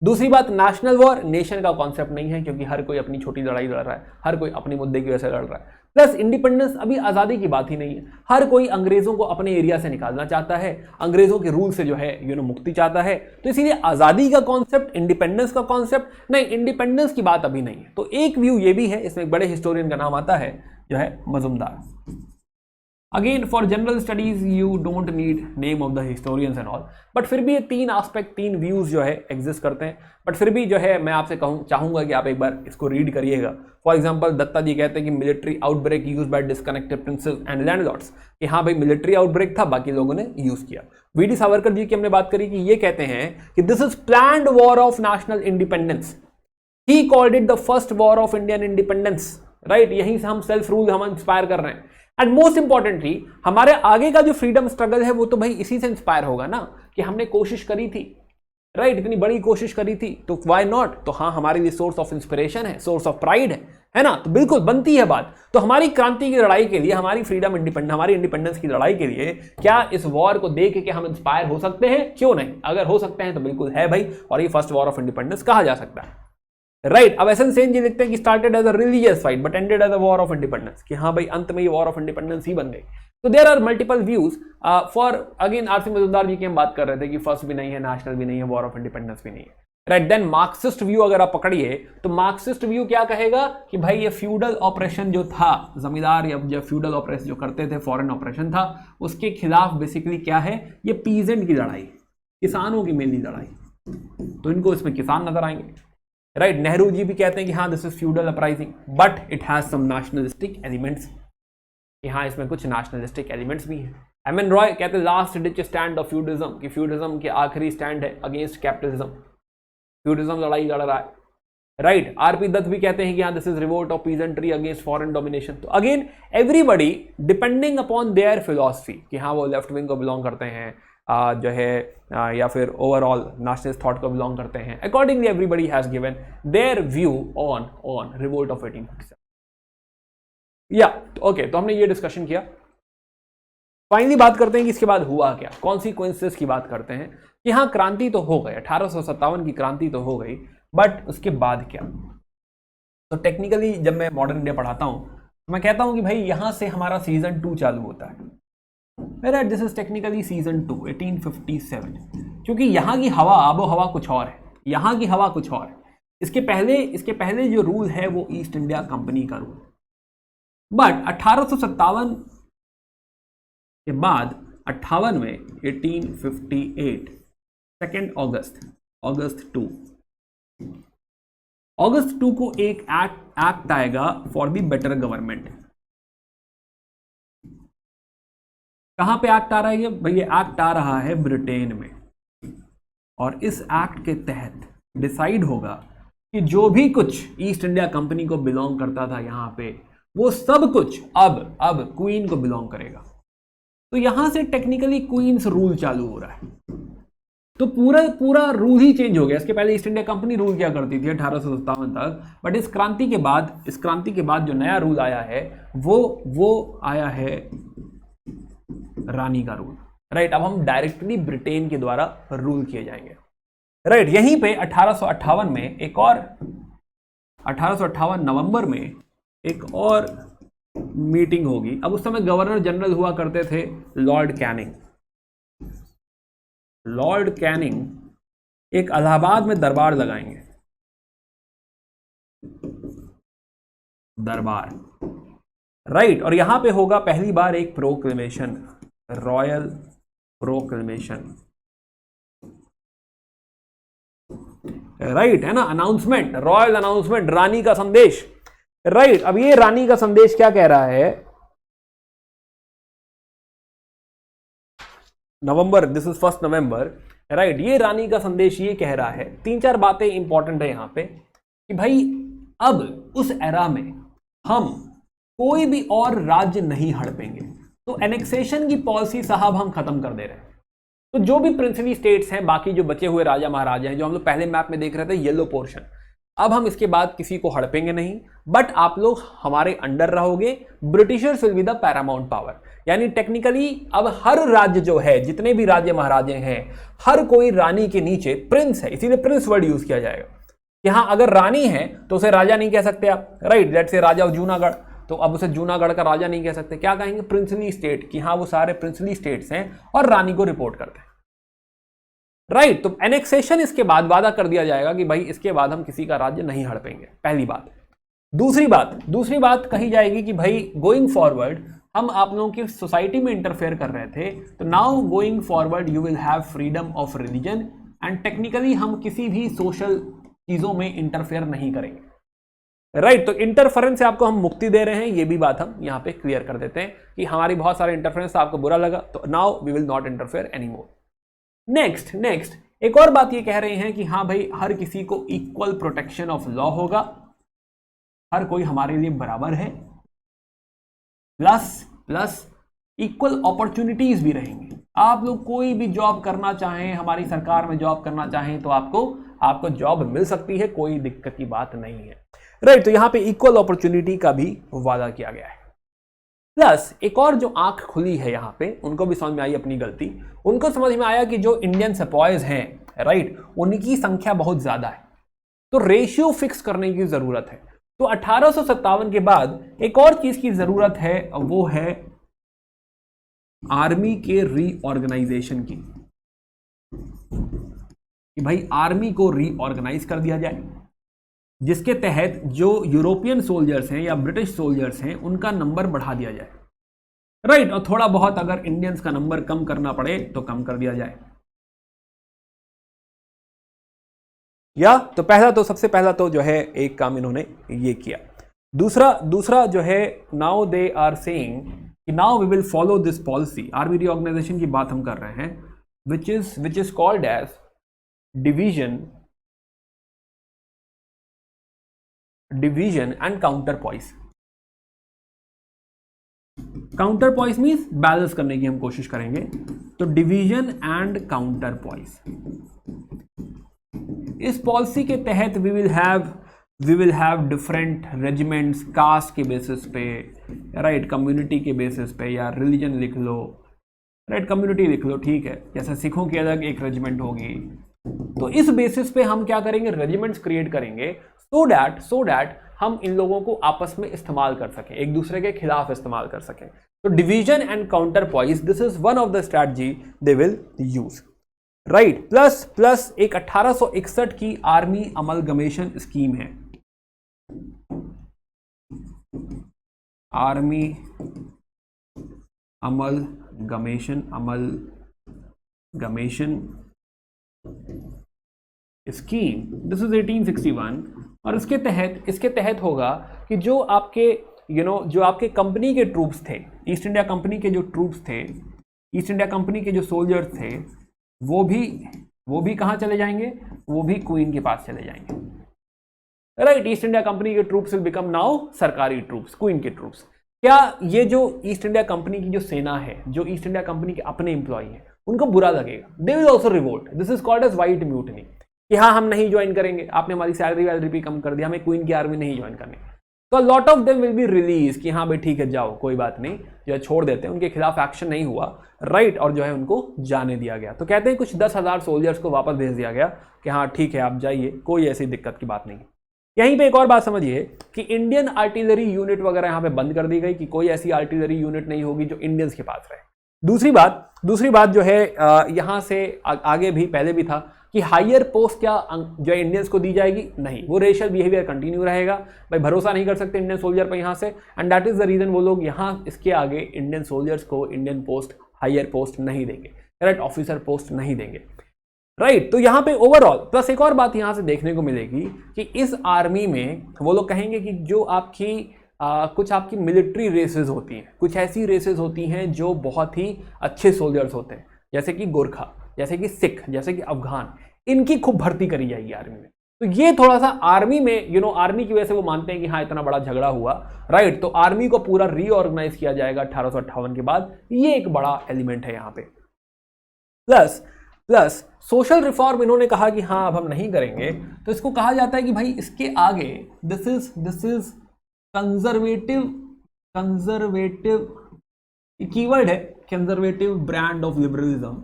दूसरी बात, नेशनल वॉर, नेशन का कॉन्सेप्ट नहीं है क्योंकि हर कोई अपनी छोटी लड़ाई लड़ रहा है, हर कोई अपने मुद्दे की वजह से लड़ रहा है। प्लस इंडिपेंडेंस, अभी आज़ादी की बात ही नहीं है, हर कोई अंग्रेजों को अपने एरिया से निकालना चाहता है, अंग्रेजों के रूल से जो है मुक्ति चाहता है। तो इसीलिए आज़ादी का कॉन्सेप्ट, इंडिपेंडेंस का कॉन्सेप्ट नहीं, इंडिपेंडेंस की बात अभी नहीं है। तो एक व्यू ये भी है, इसमें एक बड़े हिस्टोरियन का नाम आता है जो है Majumdar. Again for general studies you don't need name of the historians and all, but फिर भी ये तीन एस्पेक्ट, तीन व्यूज जो है एग्जिस्ट करते हैं। बट फिर भी जो है मैं आपसे चाहूंगा कि आप एक बार इसको रीड करिएगा। फॉर एग्जांपल दत्ता जी कहते हैं कि military outbreak use by disconnected princess and landlords, कि हाँ भाई मिलिट्री आउटब्रेक था, बाकी लोगों ने यूज किया। वी डी सावरकर जी की हमने बात करी कि ये कहते हैं कि this is planned war of national independence, he called it the first war of Indian independence, right. यहीं से हम सेल्फ रूल हम इंस्पायर कर रहे हैं। एंड मोस्ट इंपॉर्टेंटली हमारे आगे का जो फ्रीडम स्ट्रगल है वो तो भाई इसी से इंस्पायर होगा ना, कि हमने कोशिश करी थी, राइट, इतनी बड़ी कोशिश करी थी, तो व्हाई नॉट। तो हाँ, हमारे लिए सोर्स ऑफ इंस्पिरेशन है, सोर्स ऑफ प्राइड है ना, तो बिल्कुल बनती है बात। तो हमारी क्रांति की लड़ाई के लिए, हमारी फ्रीडम हमारी इंडिपेंडेंस की लड़ाई के लिए क्या इस वॉर को देख के हम इंस्पायर हो सकते हैं? क्यों नहीं, अगर हो सकते हैं तो बिल्कुल है भाई, और ये फर्स्ट वॉर ऑफ इंडिपेंडेंस कहा जा सकता है, राइट। अब एस एन सेन जी लिखते हैं कि started as a religious fight but ended as a war of independence, कि हाँ भाई अंत में ये वॉर ऑफ इंडिपेंडेंस ही बन गई। तो there are multiple views for, again R C Majumdar ji की हम बात कर रहे थे कि फर्स्ट भी नहीं है, नेशनल भी नहीं है, वॉर ऑफ इंडिपेंडेंस भी नहीं है, राइट। देन मार्क्सिस्ट व्यू अगर आप पकड़िए तो मार्क्सिस्ट व्यू क्या कहेगा कि भाई ये फ्यूडल ऑपरेशन जो था, जमींदार या जो फ्यूडल ऑपरेशन जो करते थे, फॉरेन ऑपरेशन था, उसके खिलाफ बेसिकली क्या है, ये पीजेंट की लड़ाई, किसानों की मेनली लड़ाई, तो इनको इसमें किसान नजर आएंगे, राइट। नेहरू जी भी कहते हैं कि हाँ this is feudal uprising but it has some nationalistic elements, कि हाँ इसमें कुछ नेशनलिस्टिक एलिमेंट्स भी हैं। एम एन रॉय कहते हैं लास्ट डिच स्टैंड ऑफ फ्यूडिज्म, कि फ्यूडिज्म के आखिरी स्टैंड है अगेंस्ट कैपिटलिज्म, फ्यूडिज्म लड़ाई लड़ रहा है, राइट। आरपी दत्त भी कहते हैं कि हाँ this is revolt of peasantry against foreign domination. तो again everybody depending upon their philosophy, कि हाँ वो लेफ्ट विंग को बिलोंग करते हैं, जो है या फिर ओवरऑल नेशनलिस्ट थॉट को बिलोंग करते हैं, accordingly everybody has given there view on revolt of 1847। या ओके, तो हमने ये डिस्कशन किया। फाइनली बात करते हैं कि इसके बाद हुआ क्या, कॉन्सिक्वेंसेस की बात करते हैं कि हाँ क्रांति तो हो गई, 1857 की क्रांति तो हो गई, बट उसके बाद क्या। तो टेक्निकली जब मैं मॉडर्न इंडिया पढ़ाता हूं तो मैं कहता हूं कि भाई यहां से हमारा सीजन 2 चालू होता है, right. This is technically season 2 1857, क्योंकि यहाँ की हवा, आबो हवा कुछ और है, यहाँ की हवा कुछ और है। इसके पहले जो रूल है वो ईस्ट इंडिया कंपनी का रूल, बट 1857 के बाद 58 में 1858 2 अगस्त 2 को एक एक्ट आएगा फॉर द बेटर गवर्नमेंट। कहां पे एक्ट आ रहा है ये भाई? ये एक्ट आ रहा है ब्रिटेन में, और इस एक्ट के तहत डिसाइड होगा कि जो भी कुछ ईस्ट इंडिया कंपनी को बिलोंग करता था यहां पे, वो सब कुछ अब क्वीन को बिलोंग करेगा। तो यहां से टेक्निकली क्वींस रूल चालू हो रहा है, तो पूरा रूल ही चेंज हो गया। इसके पहले ईस्ट इंडिया कंपनी रूल किया करती थी 1857 तक, बट इस क्रांति के बाद जो नया रूल आया है वो आया है रानी का रूल, राइट। अब हम डायरेक्टली ब्रिटेन के द्वारा रूल किए जाएंगे, राइट। यहीं पे 1858 में एक और 1858 नवंबर में एक और मीटिंग होगी। अब उस समय गवर्नर जनरल हुआ करते थे लॉर्ड कैनिंग। लॉर्ड कैनिंग एक इलाहाबाद में दरबार लगाएंगे, दरबार, राइट। और यहां पे होगा पहली बार एक प्रोक्लेमेशन, रॉयल प्रोक्लेमेशन, राइट, है ना, अनाउंसमेंट, रॉयल अनाउंसमेंट, रानी का संदेश, राइट। अब ये रानी का संदेश क्या कह रहा है? नवंबर, दिस इज 1 नवंबर, राइट। ये रानी का संदेश ये कह रहा है, 3-4 बातें इंपॉर्टेंट है यहां पे, कि भाई अब उस एरा में हम कोई भी और राज्य नहीं हड़पेंगे, तो एनेक्सेशन की पॉलिसी साहब हम खत्म कर दे रहे हैं। तो जो भी प्रिंसली स्टेट्स हैं, बाकी जो बचे हुए राजा महाराजा हैं, जो हम लोग पहले मैप में देख रहे थे येलो पोर्शन, अब हम इसके बाद किसी को हड़पेंगे नहीं, बट आप लोग हमारे अंडर रहोगे, Britishers will be the Paramount power. यानी टेक्निकली अब हर राज्य जो है, जितने भी राज्य महाराजे हैं, हर कोई रानी के नीचे प्रिंस है, इसीलिए प्रिंस वर्ड यूज किया जाएगा कि हाँ अगर रानी है तो उसे राजा नहीं कह सकते आप, right. Let's say Raja of Junagadh, तो अब उसे जूनागढ़ का राजा नहीं कह सकते, क्या कहेंगे, प्रिंसली स्टेट, कि हाँ वो सारे प्रिंसली स्टेट्स हैं और रानी को रिपोर्ट करते हैं, राइट। तो एनेक्सेशन इसके बाद वादा कर दिया जाएगा कि भाई इसके बाद हम किसी का राज्य नहीं हड़पेंगे, पहली बात। दूसरी बात कही जाएगी कि भाई गोइंग फॉरवर्ड हम आप लोगों की सोसाइटी में इंटरफेयर कर रहे थे, तो now going forward you will have freedom of religion and technically हम किसी भी सोशल चीजों में इंटरफेयर नहीं करेंगे, राइट। तो इंटरफेरेंस से आपको हम मुक्ति दे रहे हैं, ये भी बात हम यहां पे क्लियर कर देते हैं कि हमारी बहुत सारे इंटरफेरेंस आपको बुरा लगा, तो now we will not interfere anymore. Next एक और बात ये कह रहे हैं कि हाँ भाई हर किसी को इक्वल प्रोटेक्शन ऑफ लॉ होगा, हर कोई हमारे लिए बराबर है, प्लस इक्वल अपॉर्चुनिटीज भी रहेंगे। आप लोग कोई भी जॉब करना चाहें, हमारी सरकार में जॉब करना चाहें तो आपको जॉब मिल सकती है, कोई दिक्कत की बात नहीं है, राइट। तो यहां पे इक्वल अपॉर्चुनिटी का भी वादा किया गया है। प्लस एक और जो आंख खुली है यहां पे, उनको भी समझ में आई अपनी गलती, उनको समझ में आया कि जो इंडियन सेपॉयज हैं, राइट, उनकी संख्या बहुत ज्यादा है, तो रेशियो फिक्स करने की जरूरत है। तो 1857 के बाद एक और चीज की जरूरत है, वो है आर्मी के रीऑर्गेनाइजेशन की, कि भाई आर्मी को रीऑर्गेनाइज कर दिया जाए, जिसके तहत जो यूरोपियन सोल्जर्स हैं या ब्रिटिश सोल्जर्स हैं उनका नंबर बढ़ा दिया जाए, राइट। और थोड़ा बहुत अगर इंडियंस का नंबर कम करना पड़े तो कम कर दिया जाए, या तो सबसे पहला तो जो है एक काम इन्होंने ये किया। दूसरा जो है, नाउ दे आर सेइंग कि now we will follow this policy, army reorganisation की बात हम कर रहे हैं, which is called as division and counterpoise. Counterpoise means balance करने की हम कोशिश करेंगे, तो डिवीजन एंड काउंटर पॉइस। इस पॉलिसी के तहत we will have different regiments, caste के बेसिस पे, राइट, कम्युनिटी के बेसिस पे, या रिलीजन लिख लो, राइट, कम्युनिटी लिख लो, ठीक है, जैसे सिखों की अलग एक रेजिमेंट होगी। तो इस बेसिस पे हम क्या करेंगे, रेजिमेंट्स क्रिएट करेंगे, सो दैट हम इन लोगों को आपस में इस्तेमाल कर सकें, एक दूसरे के खिलाफ इस्तेमाल कर सकें। तो division and counter poised, this is one of the strategy they will use, right. Plus एक 1861 की आर्मी अमलगमेशन स्कीम है, army amalgamation scheme, this is 1861। और इसके तहत होगा कि जो आपके जो आपके कंपनी के ट्रूप्स थे, ईस्ट इंडिया कंपनी के जो ट्रूप्स थे, ईस्ट इंडिया कंपनी के जो सोल्जर्स थे, वो भी कहाँ चले जाएंगे, वो भी क्वीन के पास चले जाएंगे, राइट। ईस्ट इंडिया कंपनी के ट्रूप्स विल बिकम नाउ सरकारी ट्रूप्स, क्वीन के ट्रूप्स। क्या ये जो ईस्ट इंडिया कंपनी की जो सेना है, जो ईस्ट इंडिया कंपनी के अपने एम्प्लॉय हैं, उनको बुरा लगेगा, they will also revolt, this is called as white mutiny, कि हाँ हम नहीं ज्वाइन करेंगे, आपने हमारी सैलरी भी कम कर दिया, हमें क्वीन की आर्मी नहीं ज्वाइन करनी। तो lot of them will be release, कि हाँ भाई ठीक है जाओ, कोई बात नहीं, जो है छोड़ देते हैं, उनके खिलाफ एक्शन नहीं हुआ, राइट, और जो है उनको जाने दिया गया। तो कहते हैं कुछ 10,000 सोल्जर्स को वापस भेज दिया गया कि हाँ ठीक है आप जाइए, कोई ऐसी दिक्कत की बात नहीं। यहीं पे एक और बात समझिए कि इंडियन आर्टिलरी यूनिट वगैरह यहाँ पे बंद कर दी गई, कि कोई ऐसी आर्टिलरी यूनिट नहीं होगी जो इंडियंस के पास रहे। दूसरी बात जो है यहाँ से आगे भी पहले भी था कि हायर पोस्ट क्या जो इंडियंस को दी जाएगी, नहीं, वो रेशियल बिहेवियर कंटिन्यू रहेगा, भाई भरोसा नहीं कर सकते इंडियन सोल्जर पर यहाँ से, and that is the reason वो लोग यहाँ इसके आगे इंडियन सोल्जर्स को इंडियन पोस्ट, हायर पोस्ट नहीं देंगे, राइट, ऑफिसर पोस्ट नहीं देंगे, राइट। तो यहाँ पे ओवरऑल प्लस एक और बात यहाँ से देखने को मिलेगी कि इस आर्मी में वो लोग कहेंगे कि जो आपकी कुछ आपकी मिलिट्री रेसेस होती हैं, कुछ ऐसी रेसेस होती हैं जो बहुत ही अच्छे सोल्जर्स होते हैं, जैसे कि गोरखा, जैसे कि सिख, जैसे कि अफगान, इनकी खूब भर्ती करी जाएगी आर्मी में। तो ये थोड़ा सा आर्मी में आर्मी की वजह से वो मानते हैं कि हाँ इतना बड़ा झगड़ा हुआ, राइट, तो आर्मी को पूरा रीऑर्गेनाइज किया जाएगा 1858 के बाद, ये एक बड़ा एलिमेंट है यहाँ पे। प्लस सोशल रिफॉर्म इन्होंने कहा कि हाँ अब हम नहीं करेंगे, तो इसको कहा जाता है कि भाई इसके आगे दिस इज कंजर्वेटिव ये कीवर्ड है conservative brand of liberalism.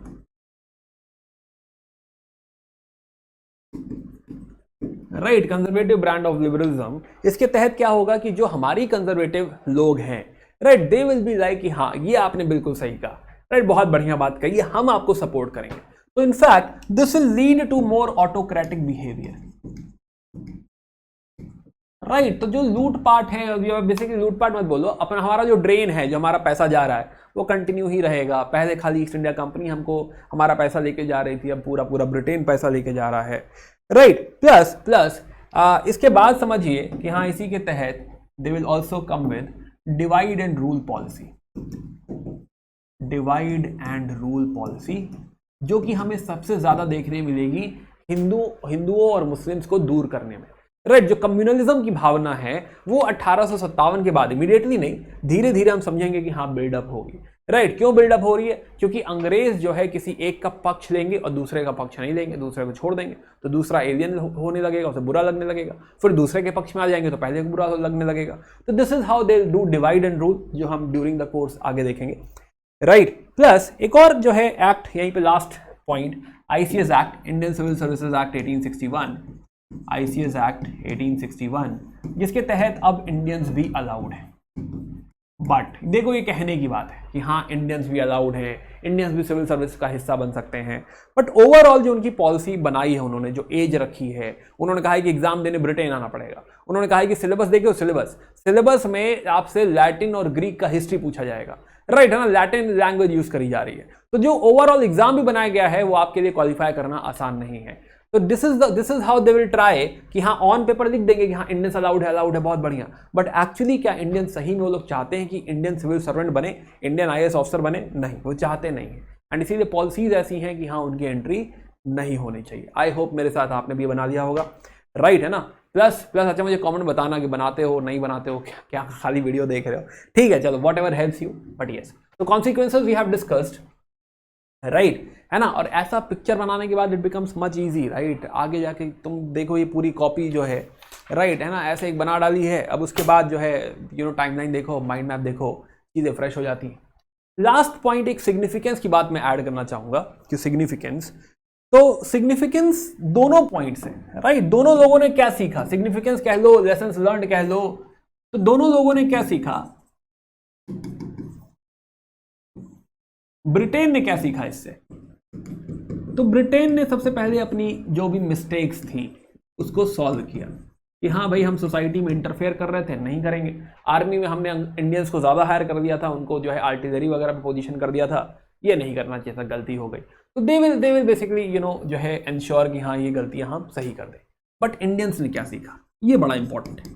Right, conservative brand of liberalism. इसके तहत क्या होगा कि जो हमारी कंजर्वेटिव लोग हैं, right, they will be like कि हाँ ये आपने बिल्कुल सही कहा, राइट, बहुत बढ़िया बात कही, हम आपको सपोर्ट करेंगे। तो in fact this will lead to more autocratic behaviour. Right, तो जो लूटपाट है, बेसिकली लूटपाट मत बोलो, अपना हमारा जो ड्रेन है, जो हमारा पैसा जा रहा है वो कंटिन्यू ही रहेगा। पहले खाली ईस्ट इंडिया कंपनी हमको हमारा पैसा लेके जा रही थी, अब पूरा पूरा ब्रिटेन पैसा लेके जा रहा है। राइट, प्लस इसके बाद समझिए कि हाँ इसी के तहत दे will also come with divide and rule policy. Divide and rule policy जो कि हमें सबसे ज्यादा देखने मिलेगी हिंदुओं और मुस्लिम्स को दूर करने में। राइट, जो कम्युनलिज्म की भावना है वो 1857 के बाद, इमीडिएटली नहीं, धीरे धीरे हम समझेंगे कि हाँ बिल्डअप होगी। राइट, क्यों बिल्डअप हो रही है? क्योंकि अंग्रेज जो है किसी एक का पक्ष लेंगे और दूसरे का पक्ष नहीं लेंगे, दूसरे को छोड़ देंगे, तो दूसरा एलियन होने लगेगा, उसे बुरा लगने लगेगा, फिर दूसरे के पक्ष में आ जाएंगे तो पहले को बुरा लगने लगेगा। तो this is how they do divide and rule, जो हम ड्यूरिंग द कोर्स आगे देखेंगे। राइट, प्लस एक और जो है एक्ट, यहीं पे last point, ICS act, Indian civil services act 1861, ICS act 1861, जिसके तहत अब इंडियंस भी अलाउड हैं। बट देखो ये कहने की बात है कि हाँ इंडियंस भी अलाउड हैं, इंडियंस भी सिविल सर्विस का हिस्सा बन सकते हैं, बट ओवरऑल जो उनकी पॉलिसी बनाई है उन्होंने, जो एज रखी है, उन्होंने कहा है कि एग्जाम देने ब्रिटेन आना पड़ेगा, उन्होंने कहा है कि सिलेबस देखिए, सिलेबस में आपसे लैटिन और ग्रीक का हिस्ट्री पूछा जाएगा। राइट है ना, लैटिन लैंग्वेज यूज करी जा रही है, तो जो ओवरऑल एग्जाम भी बनाया गया है वो आपके लिए क्वालिफाई करना आसान नहीं है। तो this is how they will try कि हाँ ऑन पेपर लिख देंगे कि हाँ इंडियंस अलाउड है, बहुत बढ़िया, बट एक्चुअली क्या इंडियन सही में वो लोग चाहते हैं कि इंडियन सिविल सर्वेंट बने, इंडियन आईएएस ऑफिसर बने? नहीं, वो चाहते नहीं है, एंड इसीलिए पॉलिसीज ऐसी हैं कि हाँ उनकी एंट्री नहीं होनी चाहिए। आई होप मेरे साथ आपने भी बना लिया होगा। राइट है ना, प्लस अच्छा मुझे कमेंट बताना कि बनाते हो नहीं बनाते हो, क्या खाली वीडियो देख रहे हो, ठीक है, चलो whatever helps you, but yes. तो consequences we have discussed, right है ना, और ऐसा पिक्चर बनाने के बाद it becomes much easy. Right, आगे जाके तुम देखो ये पूरी कॉपी जो है, राइट है ना, ऐसे एक बना डाली है, अब उसके बाद जो है टाइमलाइन देखो, माइंड मैप देखो, चीजें फ्रेश हो जाती हैं। लास्ट पॉइंट, एक सिग्निफिकेंस की बात मैं ऐड करना चाहूंगा कि सिग्निफिकेंस, तो सिग्निफिकेंस दोनों पॉइंट्स हैं। राइट, दोनों लोगों ने क्या सीखा, सिग्निफिकेंस कह लो, लेसन्स लर्न्ड कह लो, तो दोनों लोगों ने क्या सीखा, ब्रिटेन ने क्या सीखा इससे? तो ब्रिटेन ने सबसे पहले अपनी जो भी मिस्टेक्स थी उसको सॉल्व किया कि हाँ भाई हम सोसाइटी में इंटरफेयर कर रहे थे, नहीं करेंगे। आर्मी में हमने इंडियंस को ज़्यादा हायर कर दिया था, उनको जो है आर्टिलरी वगैरह पे पोजीशन कर दिया था, ये नहीं करना चाहिए था, गलती हो गई। तो दे विल बेसिकली जो है इंश्योर कि हाँ ये गलतियाँ हम सही कर दें। बट इंडियंस ने क्या सीखा, ये बड़ा इंपॉर्टेंट है।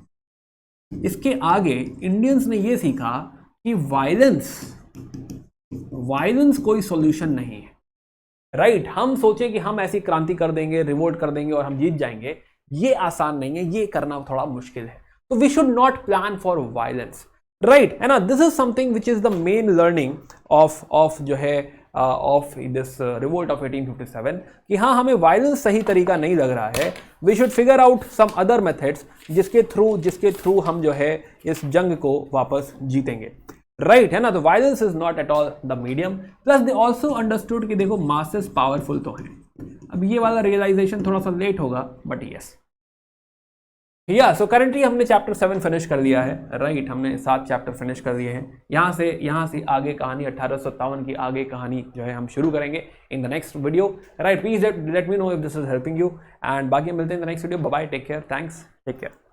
इसके आगे इंडियंस ने ये सीखा कि वायलेंस कोई सॉल्यूशन नहीं है। राइट, हम सोचें कि हम ऐसी क्रांति कर देंगे, रिवोल्ट कर देंगे और हम जीत जाएंगे, ये आसान नहीं है, ये करना थोड़ा मुश्किल है। तो we should not plan for violence. Right है ना, this is something which is the main learning of जो है ऑफ दिस रिवोल्ट ऑफ 1857 कि हाँ हमें वायलेंस सही तरीका नहीं लग रहा है, we should figure out some other methods जिसके थ्रू हम जो है इस जंग को वापस जीतेंगे। राइट है ना, तो violence is not at all the medium. Plus they also understood कि देखो मासेस पावरफुल तो हैं। अब ये वाला रियलाइजेशन थोड़ा सा लेट होगा, बट यस या सो करेंटली हमने चैप्टर 7 फिनिश कर लिया है। राइट, हमने 7 चैप्टर फिनिश कर दिए हैं। यहाँ से आगे कहानी 1857 की आगे कहानी जो है हम शुरू करेंगे in the next video. Right, please let me know if this is helping you, and बाकी मिलते हैं in the next video. Bye bye, take care, thanks, take care.